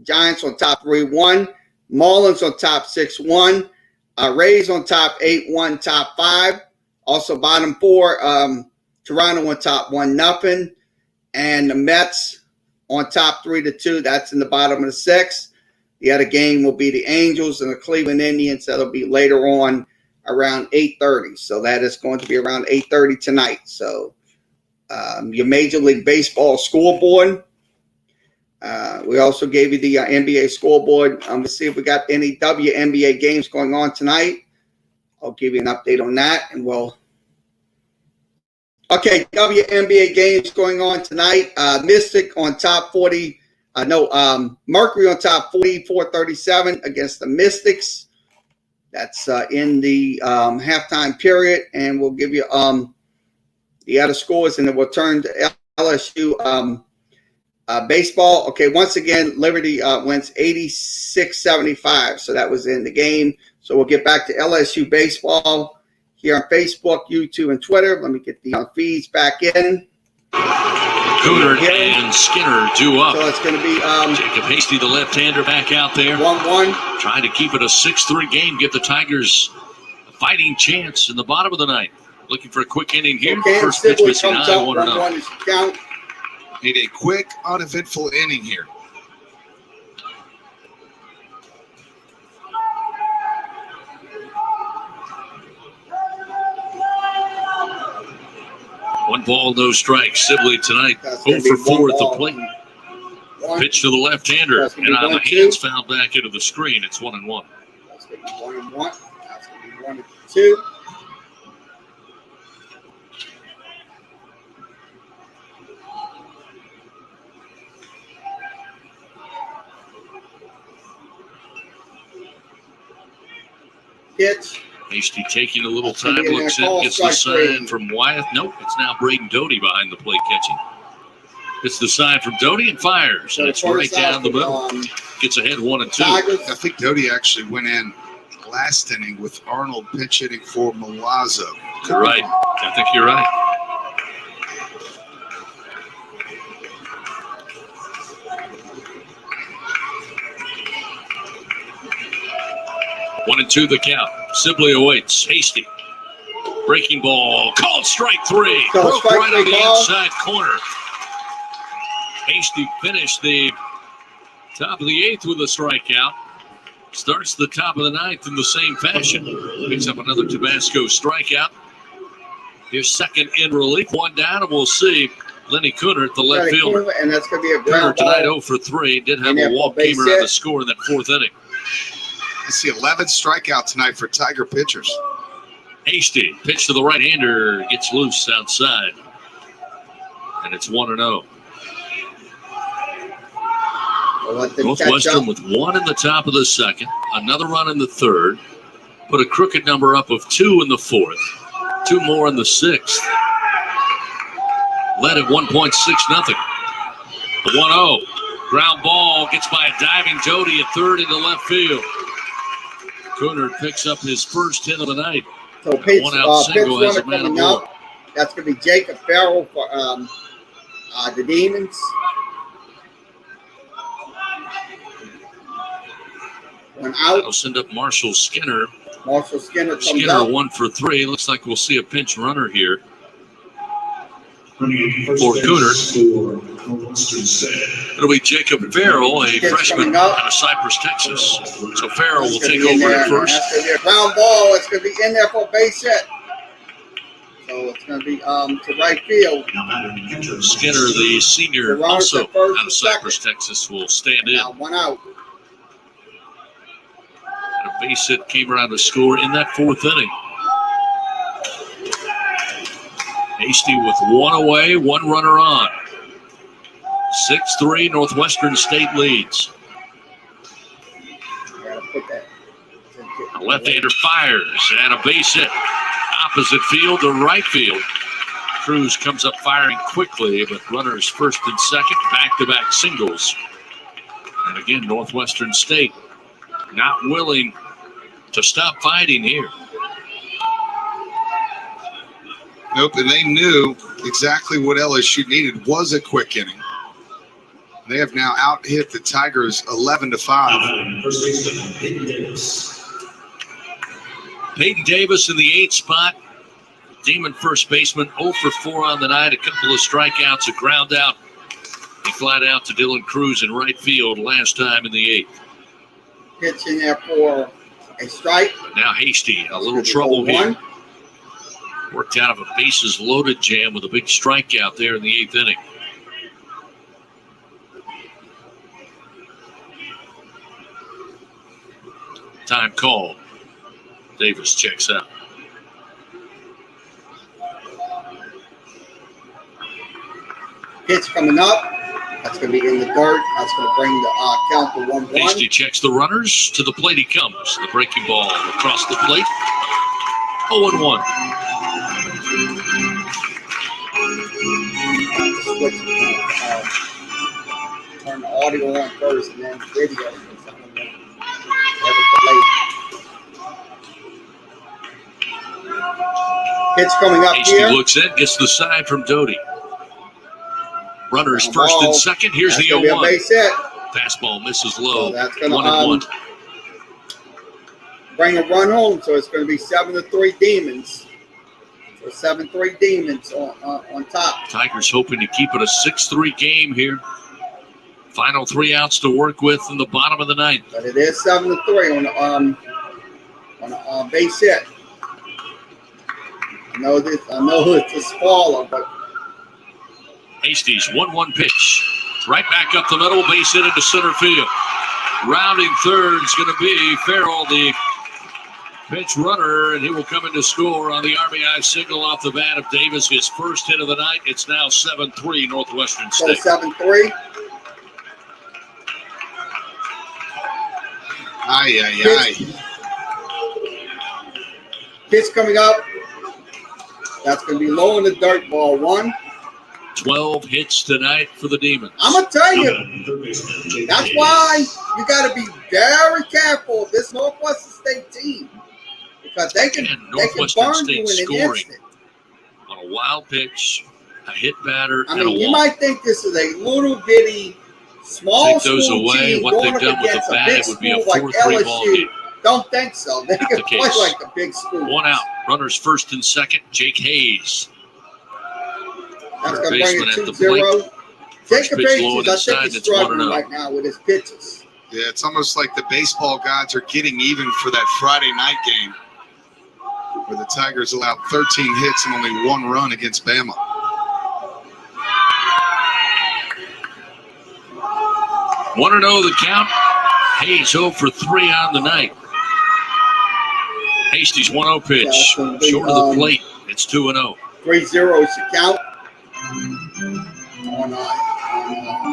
Giants on top 3-1. Marlins on top 6-1. Rays on top 8-1, top 5. Also bottom 4. Toronto on top 1-0, and the Mets on top 3-2. That's in the bottom of the 6th. The other game will be the Angels and the Cleveland Indians. That'll be later on around 8:30. So that is going to be around 8:30 tonight. So your Major League Baseball scoreboard. We also gave you the NBA scoreboard. Let's see if we got any WNBA games going on tonight. I'll give you an update on that, and we'll. Okay, WNBA games going on tonight. Mystic on top 40. Mercury on top 44-37 against the Mystics. That's in the halftime period, and we'll give you the other scores, and then we'll turn to LSU baseball. Okay, once again, Liberty wins 86-75, so that was in the game. So we'll get back to LSU baseball. Here on Facebook, YouTube, and Twitter. Let me get the feeds back in. Cooter and Skinner due up. So it's going to be Jacob Hasty, the left-hander, back out there. 1-1. Trying to keep it a 6-3 game. Give the Tigers a fighting chance in the bottom of the 9th. Looking for a quick inning here. Okay, First pitch Sibley missing comes high, up 1-0. 1-1 is count. Need a quick, uneventful inning here. One ball, no strikes. Sibley tonight, That's 0 gonna be for 4 one at the ball. plate. One. Pitch to the left-hander, That's gonna and be on the 1-2. hands fouled back into the screen. It's 1-1. That's going to be 1-1. That's going to be 1-2. Pitch. Hasty taking a little That's gonna time, be in looks there. in, Call gets the strike sign three. from Wyeth. Nope, it's now Braden Doty behind the plate catching. It's the sign from Doty and fires, and it's right down the middle. Gets ahead 1-2. Tigers. I think Doty actually went in last inning with Arnold pinch hitting for Milazzo. You're right. I think you're right. 1-2 the count. Sibley awaits. Hasty. Breaking ball. Called strike 3. So Broke strike right on three the ball. inside corner. Hasty finished the top of the 8th with a strikeout. Starts the top of the 9th in the same fashion. Picks up another Tabasco strikeout. His second in relief. 1 down, and we'll see Lenny Cooner, the left fielder. And that's going to be a Cooner ground tonight ball. 0 for 3. Did have And a that walk, base came around hit. the score in that 4th inning. I see 11 strikeout tonight for Tiger pitchers. Hasty, pitch to the right-hander, gets loose outside. And it's 1-0. We'll let them catch Northwestern up. with 1 in the top of the 2nd, another run in the 3rd, put a crooked number up of 2 in the 4th, 2 more in the 6th. Led at 1.6-0. The 1-0. Ground ball gets by a diving Jody at 3rd into left field. Cooner picks up his first hit of the night. So pitch, One out pitch single has runner a man coming aboard. up. That's going to be Jacob Farrell for the Demons. One out. That'll send up Marshall Skinner. Marshall Skinner comes Skinner up. 1 for 3. Looks like we'll see a pinch runner here for Cooner. It'll be Jacob Farrell, a Pitch freshman coming up. out of Cypress, Texas. So Farrell will That's gonna take be in over there. at first. That's going to be a ground ball. It's going to be in there for a base hit. So it's going to be to right field. Skinner, the senior, The runners also at first out and of Cypress, Texas, will stand in. Now 1 out. And a base hit came around to score in that 4th inning. Hasty with 1 away, 1 runner on. 6-3, Northwestern State leads. Gotta put that. A left-hander fires and a base hit. Opposite field to right field. Cruz comes up firing quickly, but runners first and second, back-to-back singles. And again, Northwestern State not willing to stop fighting here. Nope, and they knew exactly what LSU needed was a quick inning. They have now out-hit the Tigers 11-5. Peyton Davis in the 8th spot. Demon first baseman 0 for 4 on the night. A couple of strikeouts, a ground out. He flat out to Dylan Cruz in right field last time in the 8th. Pitch in there for a strike. But now Hasty, a little trouble here. 1. Worked out of a bases loaded jam with a big strikeout there in the 8th inning. Time called. Davis checks out. Pitch coming up. That's going to be in the dirt. That's going to bring the count to 1-1. Hasty checks the runners. To the plate he comes. The breaking ball across the plate. 0-1. Switch, turn the audio on first and then video. Pitch coming up Hasty here. looks in, gets the side from Doty. Runners Ground first ball. and second. Here's That's the gonna be a 0-1. base hit. Fastball misses So low. that's going 1-1. to bring a run home. So it's going to be 7-3 Demons. So 7-3 Demons on top. Tigers hoping to keep it a 6-3 game here. Final 3 outs to work with in the bottom of the 9th. But it is 7-3 on a base hit. I know it's a spoiler, but Hasty's 1-1 pitch. Right back up the middle, base hit into center field. Rounding third is going to be Farrell, the pitch runner, and he will come in to score on the RBI signal off the bat of Davis. His first hit of the night. It's now 7-3 Northwestern so State. 7-3. Aye. Pitch coming up. That's going to be low in the dirt, ball 1. 12 hits tonight for the Demons. I'm going to tell you, that's why you got to be very careful of this Northwestern State team. Because they can Northwestern burn State you in an scoring instant. on a wild pitch, a hit batter, I and mean, a you walk. might think this is a little bitty, small Take those school away. team What going they've up done with the against a bat, big it would be a school like 4-3 ball LSU. game. Don't think so. They Not can the play case. like the big schools. One out. Runners first and second. Jake Hayes. That's Third going to bring baseman it at the 2-0. First Jacob pitch low and Hayes, I inside. think he's It's 1-0. struggling right now with his pitches. Yeah, it's almost like the baseball gods are getting even for that Friday night game where the Tigers allowed 13 hits and only 1 run against Bama. One and 0 the count. Hayes 0 for 3 on the night. Hasty's 1-0 pitch. Yeah, it's gonna be, Short of the plate. It's 2-0. 3-0 is the count. Oh, no.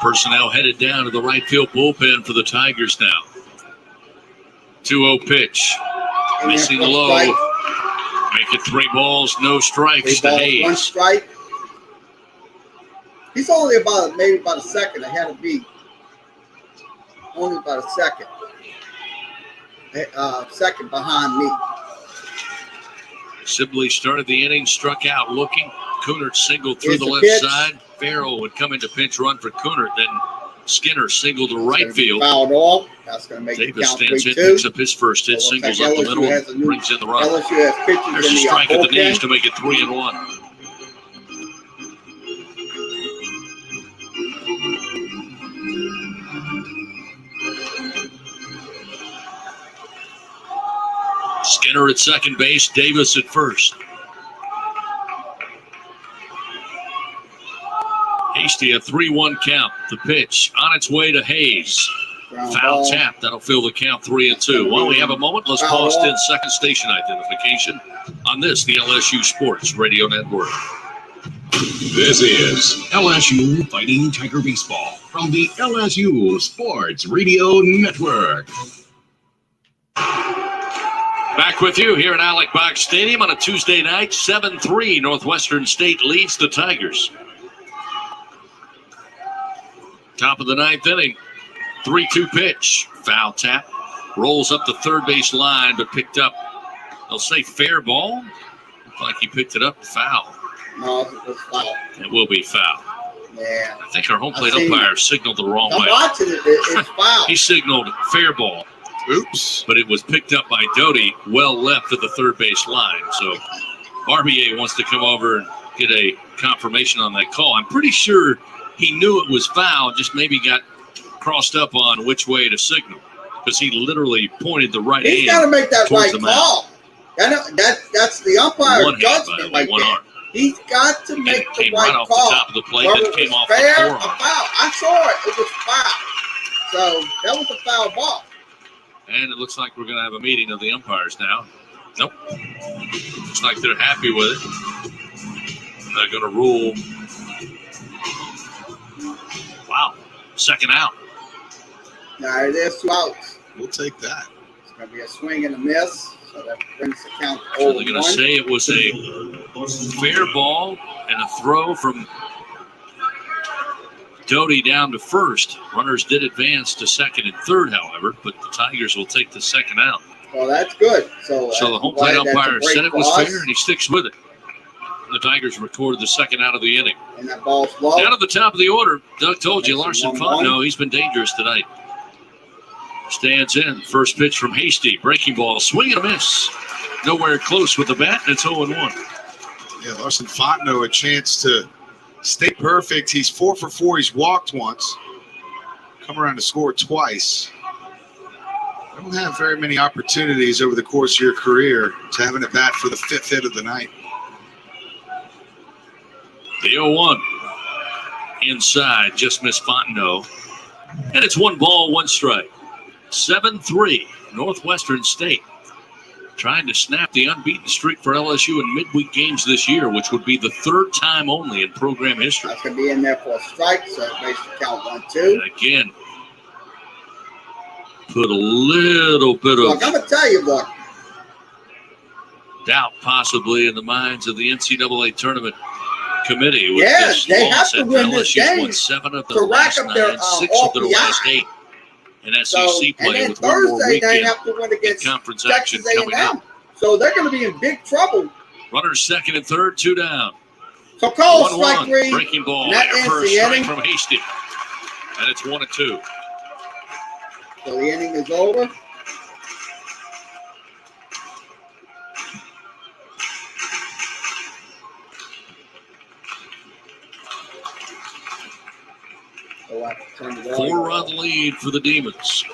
Personnel headed down to the right field bullpen for the Tigers now. 2-0 pitch. And Missing then low. strike. Make it 3 balls, no strikes 3 to balls, 1 Hayes. strike. He's only maybe about a second ahead of me. Only about a second. Second behind me. Sibley started the inning, struck out looking. Coonert singled through Here's the the left pitch. side. Farrell would come into pinch run for Coonert. Then Skinner singled to right Gonna be field. Fouled off. That's going to make it Davis count stands in, 3-2. picks up his first hit, So it looks singles like up the LSU middle, has a new- brings in the run. LSU has pitchers There's in a the strike at the knees bullpen. to make it 3-1. Skinner at second base, Davis at first. Hasty, a 3-1 count. The pitch on its way to Hayes. Ground Foul ball. tap. That'll fill the count 3-2. While we have a moment, let's Foul pause ball. 10 second station identification on this, the LSU Sports Radio Network. This is LSU Fighting Tiger Baseball from the LSU Sports Radio Network. Back with you here at Alec Box Stadium on a Tuesday night. 7-3 Northwestern State leads the Tigers. Top of the ninth inning. 3-2 pitch. Foul tap. Rolls up the third base line, but picked up. They'll say fair ball. Looked like he picked it up. Foul. No, it was foul. It will be foul. Yeah. I think our home plate I've seen umpire signaled the wrong I'm way. watching it. It's foul. He signaled fair ball, Oops. but it was picked up by Doty well left of the third base line. So RBA wants to come over and get a confirmation on that call. I'm pretty sure he knew it was foul, just maybe got crossed up on which way to signal because he literally pointed the right He's got to hand. make that towards right the mound. call. That's the umpire One hand, by the judgment way, right one there. arm. He's got to Again, make it the came right right off call. the top of the plate, Whether then it came was off fair the or forearm. foul. I saw it. It was foul. So that was a foul ball. And it looks like we're going to have a meeting of the umpires now. Nope. Looks like they're happy with it. They're going to rule. Wow. Second out. All right, there's 2 outs. We'll take that. It's going to be a swing and a miss. So that brings the count So 0-1. they're going to say it was a fair ball and a throw from Doty down to first. Runners did advance to second and third, however, but the Tigers will take the second out. Well, that's good. So The home plate umpire said it was fair, and he sticks with it. The Tigers recorded the second out of the inning. And that ball's low. Down at the top of the order, Doug told you, Makes it Larson 1-1. Fontenot, he's been dangerous tonight. Stands in. First pitch from Hasty. Breaking ball. Swing and a miss. Nowhere close with the bat, and it's 0-1. Yeah, Larson Fontenot a chance to stay perfect. He's 4 for 4. He's walked once. Come around to score twice. I don't have very many opportunities over the course of your career to have an at bat for the 5th hit of the night. The 0-1. Inside. Just missed Fontenot. And it's 1 ball, 1 strike. 7-3. Northwestern State. Trying to snap the unbeaten streak for LSU in midweek games this year, which would be the 3rd time only in program history. That's going to be in there for a strike, so it makes the count 1-2. And again, put a little bit Look, of I'm going to tell you, look, doubt possibly in the minds of the NCAA tournament committee. With Yeah, this they loss. have to win this LSU's game won 7 of to their rack last up their, 9, 6 of their RPI. last 8. in SEC So, and play then with one more Thursday they weekend have to win in against conference action Texas coming A&M. up. So they're going to be in big trouble. Runners second and third, 2 down. So Cole, 1-1. strike three. Breaking ball And that there ends for a the strike inning. from Hasty. And it's 1-2. So the inning is over. So I have to turn the volume 4-run off. lead for the Demons.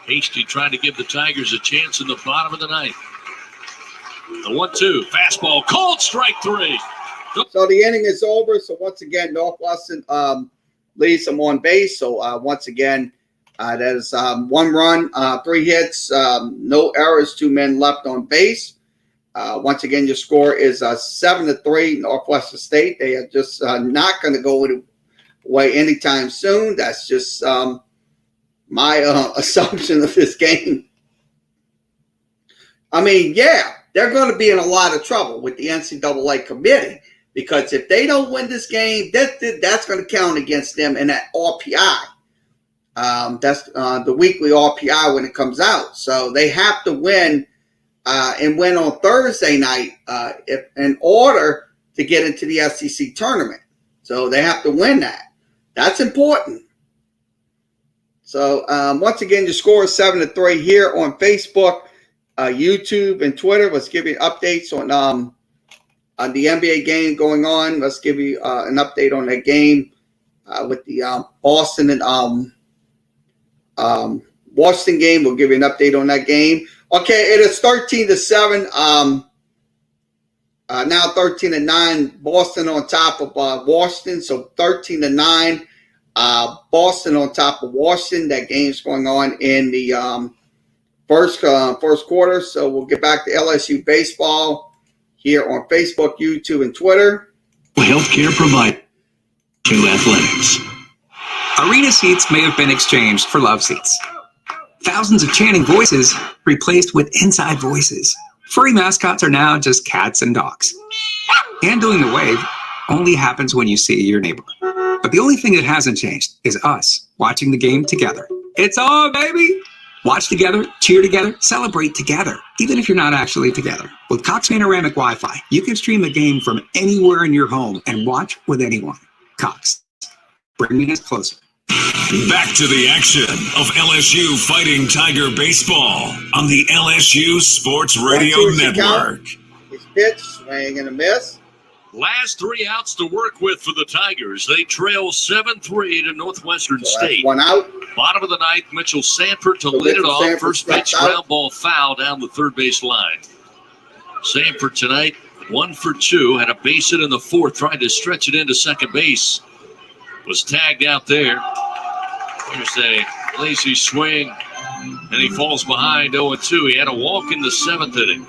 Hasty trying to give the Tigers a chance in the bottom of the ninth. The 1-2. Fastball. Called strike 3. So the inning is over. So once again, Northwestern leads them on base. So once again, that is 1 run, 3 hits, no errors, 2 men left on base. Once again, your score is 7-3 Northwestern State. They are just not going to go away anytime soon. That's just my assumption of this game. I mean, yeah, they're going to be in a lot of trouble with the NCAA committee, because if they don't win this game, that's going to count against them in that RPI. That's the weekly RPI when it comes out. So they have to win and win on Thursday night in order to get into the SEC tournament. So they have to win that. That's important. So once again, your score is 7-3 here on Facebook, YouTube, and Twitter. Let's give you updates on the NBA game going on. Let's give you an update on that game with the Boston and Washington game. We'll give you an update on that game. Okay, it is 13-7. Now 13-9. Boston on top of Washington. So 13-9. Boston on top of Washington. That game's going on in the first quarter. So we'll get back to LSU baseball here on Facebook, YouTube, and Twitter. Healthcare provider to athletics. Arena seats may have been exchanged for love seats. Thousands of chanting voices replaced with inside voices. Furry mascots are now just cats and dogs. And doing the wave only happens when you see your neighbor. But the only thing that hasn't changed is us watching the game together. It's on, baby! Watch together, cheer together, celebrate together, even if you're not actually together. With Cox Panoramic Wi-Fi, you can stream a game from anywhere in your home and watch with anyone. Cox, bringing us closer. Back to the action of LSU Fighting Tiger Baseball on the LSU Sports Radio 1-2 Network. His pitch, swing and a miss. Last 3 outs to work with for the Tigers. They trail 7-3 to Northwestern So that's State. 1 out. Bottom of the ninth, Mitchell Sanford to So lead it Mitchell off. Sanford First pitch, struck out. ground ball foul down the third base line. Sanford tonight, 1 for 2. Had a base hit in the fourth, tried to stretch it into second base. Was tagged out there. Here's a lazy swing, and he falls behind 0-2. He had a walk in the 7th inning.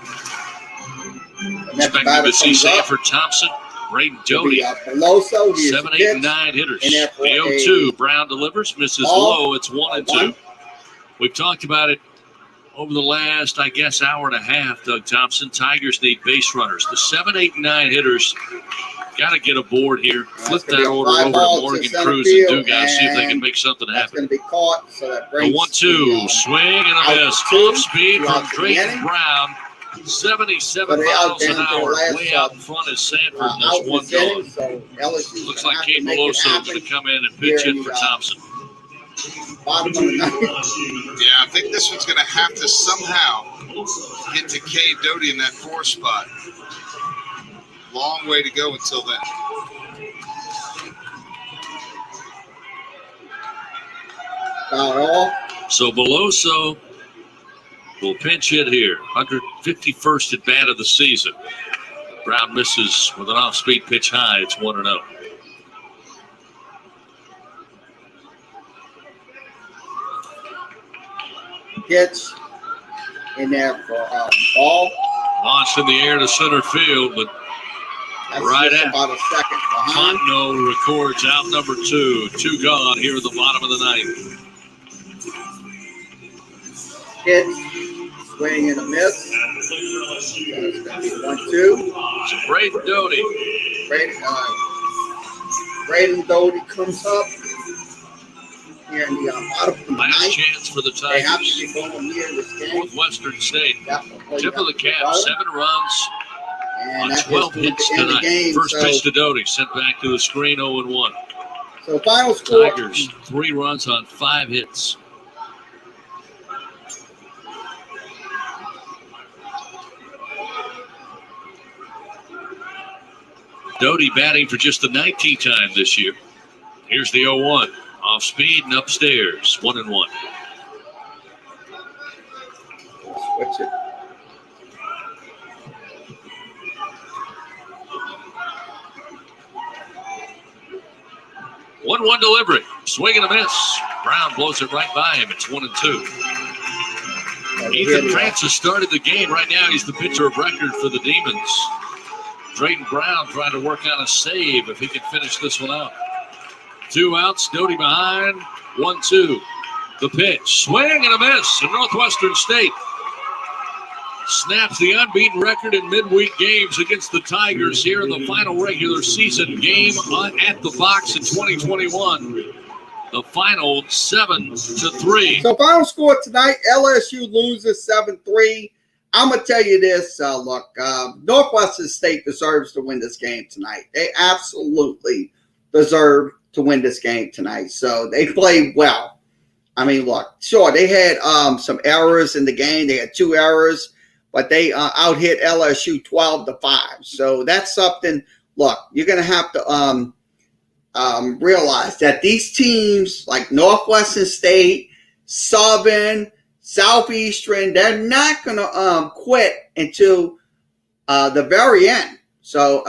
And that's Expecting batter to see comes up. Sanford, Thompson, Braden It'll be, Doty. Peloso. Here's 7, the 8, and pitch. 9 hitters. In there The for a 0-2. Brown delivers, misses ball. low. It's 1-2. 1. We've talked about it over the last, I guess, hour and a half, Doug Thompson. Tigers need base runners. The 7, 8, and 9 hitters got to get aboard here. Flip gonna be that a order fly over ball to to Morgan center Cruz and field, Dugas, see if they can and make something That's happen. going to be caught. So that The brings 1-2. Swing and a out miss. to 2. Off speed Two from outs in the Drayton inning. Brown. 77 But they out miles an down to the hour. last Way out in front is Sanford, and out there's in 1 this inning. gone. So LSU Looks like Kate Meloso is going to come in and pitch here in in for the, Thompson. bottom of the ninth. Yeah, I think this one's going to have to somehow get to Cade Doty in that 4 spot. Long way to go until then. Foul off. So Beloso will pinch hit here. 151st at bat of the season. Brown misses with an off-speed pitch high. It's 1-0. Pitch in there for ball. Launched in the air to center field, but That's right just at about a second behind. Fontenot records out number 2. 2 gone here at the bottom of the ninth. Pitch, swing and a miss. So it's going to be 1-2. So Braden Doty. Braden Doty comes up. here in the bottom of the Last ninth. chance for the They have to Tigers. get going here in this game. Northwestern State. Definitely Tip of the cap, 7 runs And on that 12 is hits the end of the tonight. game. First So, pitch to Doty, sent back to the screen, 0-1. so final score. Tigers, 3 runs on 5 hits. Doty batting for just the 19th time this year. Here's the 0-1. Off speed and upstairs. 1-1. Switch it. One delivery. Swing and a miss. Brown blows it right by him. It's 1-2. Ethan Francis started the game. Right now, he's the pitcher of record for the Demons. Drayton Brown trying to work on a save if he can finish this one out. 2 outs. Doty behind. 1-2. The pitch. Swing and a miss. And Northwestern State snaps the unbeaten record in midweek games against the Tigers here in the final regular season game at the Box in 2021. The final 7-3. So final score tonight, LSU loses 7-3. I'm going to tell you this, look, Northwestern State deserves to win this game tonight. They absolutely deserve to win this game tonight. So they played well. I mean, look, sure, they had some errors in the game. They had 2 errors, but they out-hit LSU 12-5. So that's something, look, you're going to have to realize that these teams like Northwestern State, Southern, Southeastern, they're not going to quit until the very end. So,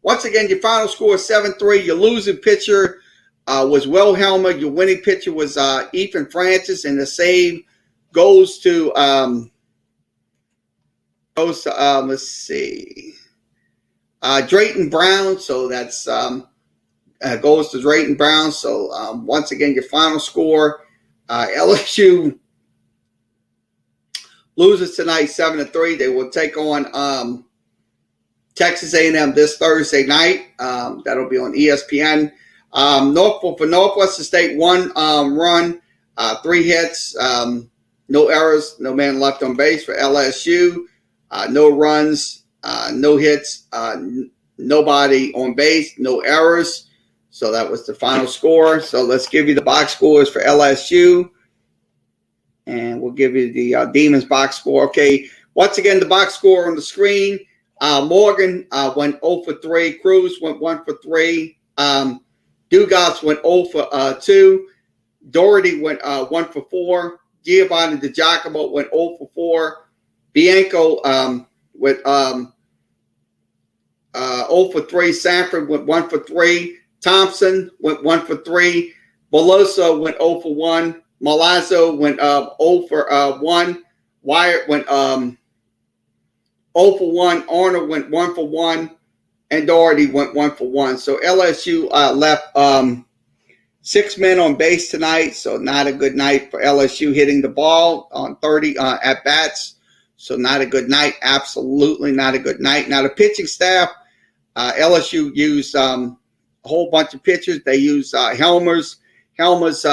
once again, your final score is 7-3. Your losing pitcher was Will Helmer. Your winning pitcher was Ethan Francis, and the save goes to let's see, Drayton Brown. So that's goes to Drayton Brown. So once again, your final score, LSU loses tonight 7-3. They will take on Texas A&M this Thursday night. That'll be on ESPN. For Northwestern State, 1 run, 3 hits, no errors, no man left on base for LSU. No runs, no hits, nobody on base, no errors. So that was the final score. So let's give you the box scores for LSU. And we'll give you the Demons box score. Okay, once again, the box score on the screen. Morgan went 0 for 3. Cruz went 1 for 3. Dugas went 0 for 2. Doherty went 1 for 4. Giovanni DiGiacomo went 0 for 4. Bianco went 0 for 3. Sanford went 1 for 3. Thompson went 1 for 3. Beloso went 0 for 1. Malazzo went 0 for 1. Wyatt went 0 for 1. Arnold went 1 for 1. And Doherty went 1 for 1. So LSU left 6 men on base tonight. So not a good night for LSU hitting the ball on 30 at bats. So not a good night. Absolutely not a good night. Now the pitching staff, LSU used a whole bunch of pitchers. They used Helmers. Helmers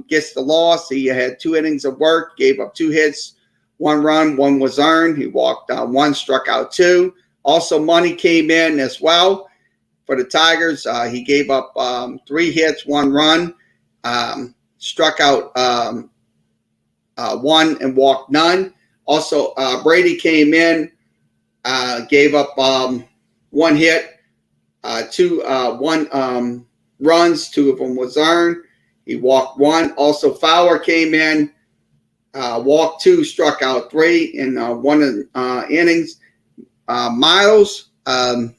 gets the loss. He had 2 innings of work, gave up 2 hits, 1 run, 1 was earned. He walked 1, struck out 2. Also, Money came in as well for the Tigers. He gave up 3 hits, 1 run, struck out 1 and walked none. Also, Brady came in, gave up 1 hit, 1 runs, 2 of them was earned. He walked 1. Also, Fowler came in, walked 2, struck out 3 in 1 innings. Miles, 2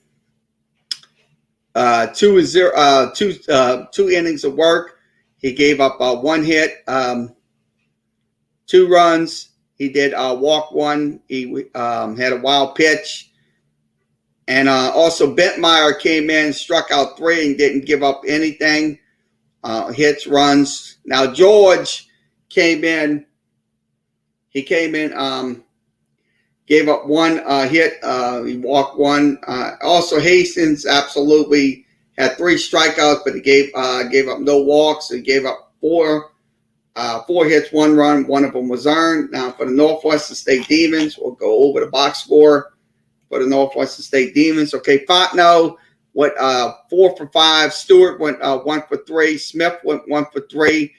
innings of work. He gave up 1 hit, 2 runs. He did walk 1. He had a wild pitch. And also Bentmeyer came in, struck out 3 and didn't give up anything. Hits, runs. Now George came in. He came in, gave up 1 hit. He walked 1. Also Hastings absolutely had 3 strikeouts, but he gave up no walks. He gave up 4 4 hits, 1 run. One of them was earned. Now for the Northwestern State Demons, we'll go over the box score for the Northwestern State Demons. Okay, Fontenot went 4 for 5. Stewart went 1 for 3. Smith went 1 for 3.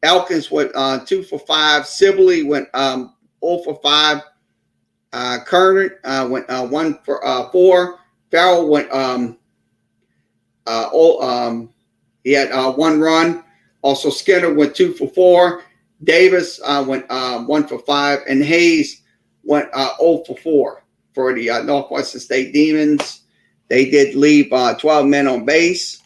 Elkins went 2 for 5. Sibley went 0 for 5. Kerner went 1 for 4. Farrell went he had 1 run. Also Skinner went 2 for 4. Davis went 1 for 5, and Hayes went 0 for 4 for the Northwestern State Demons. They did leave 12 men on base.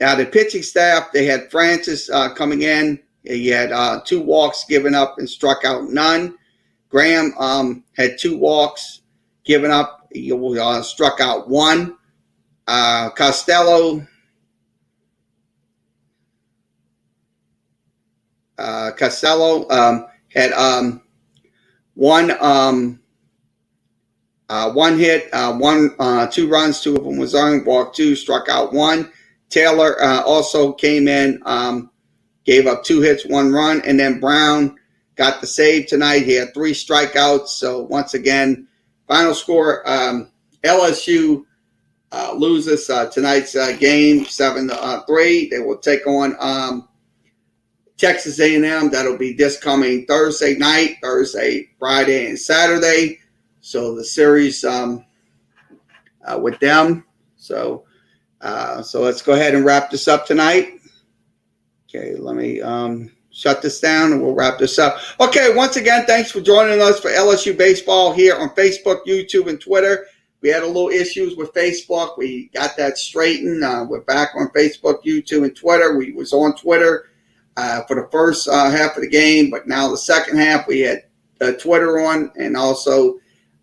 Now the pitching staff, they had Francis coming in. He had 2 walks given up and struck out none. Graham had 2 walks given up. He struck out 1. Costello had 1 hit, 2 runs, 2 of them was earned, walked 2, struck out 1. Taylor also came in, gave up 2 hits, 1 run, and then Brown got the save tonight. He had 3 strikeouts. So once again, final score: LSU loses tonight's game 7-3. They will take on Texas A&M. That'll be this coming Thursday night, Thursday, Friday, and Saturday. So the series with them. So let's go ahead and wrap this up tonight. Okay, let me shut this down and we'll wrap this up. Okay, once again, thanks for joining us for LSU Baseball here on Facebook, YouTube, and Twitter. We had a little issues with Facebook. We got that straightened. We're back on Facebook, YouTube, and Twitter. We was on Twitter for the first half of the game, but now the second half we had Twitter on, and also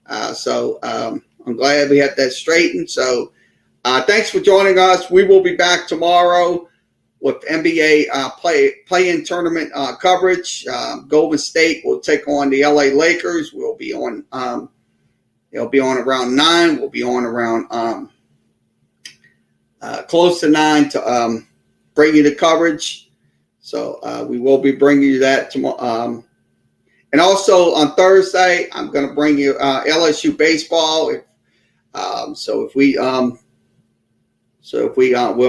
I'm glad we had that straightened. So thanks for joining us. We will be back tomorrow with NBA play-in tournament coverage. Golden State will take on the LA Lakers. We'll be on. It'll be on around 9. We'll be on around close to 9 to bring you the coverage. So we will be bringing you that tomorrow. And also on Thursday, I'm going to bring you LSU baseball. We'll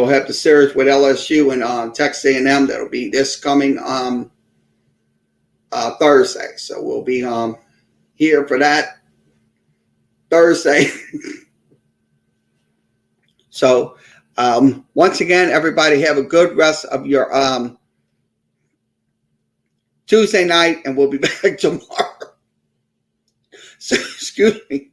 have the series with LSU and Texas A&M. That'll be this coming Thursday. So we'll be here for that Thursday. So once again, everybody have a good rest of your Tuesday night, and we'll be back tomorrow. So, excuse me.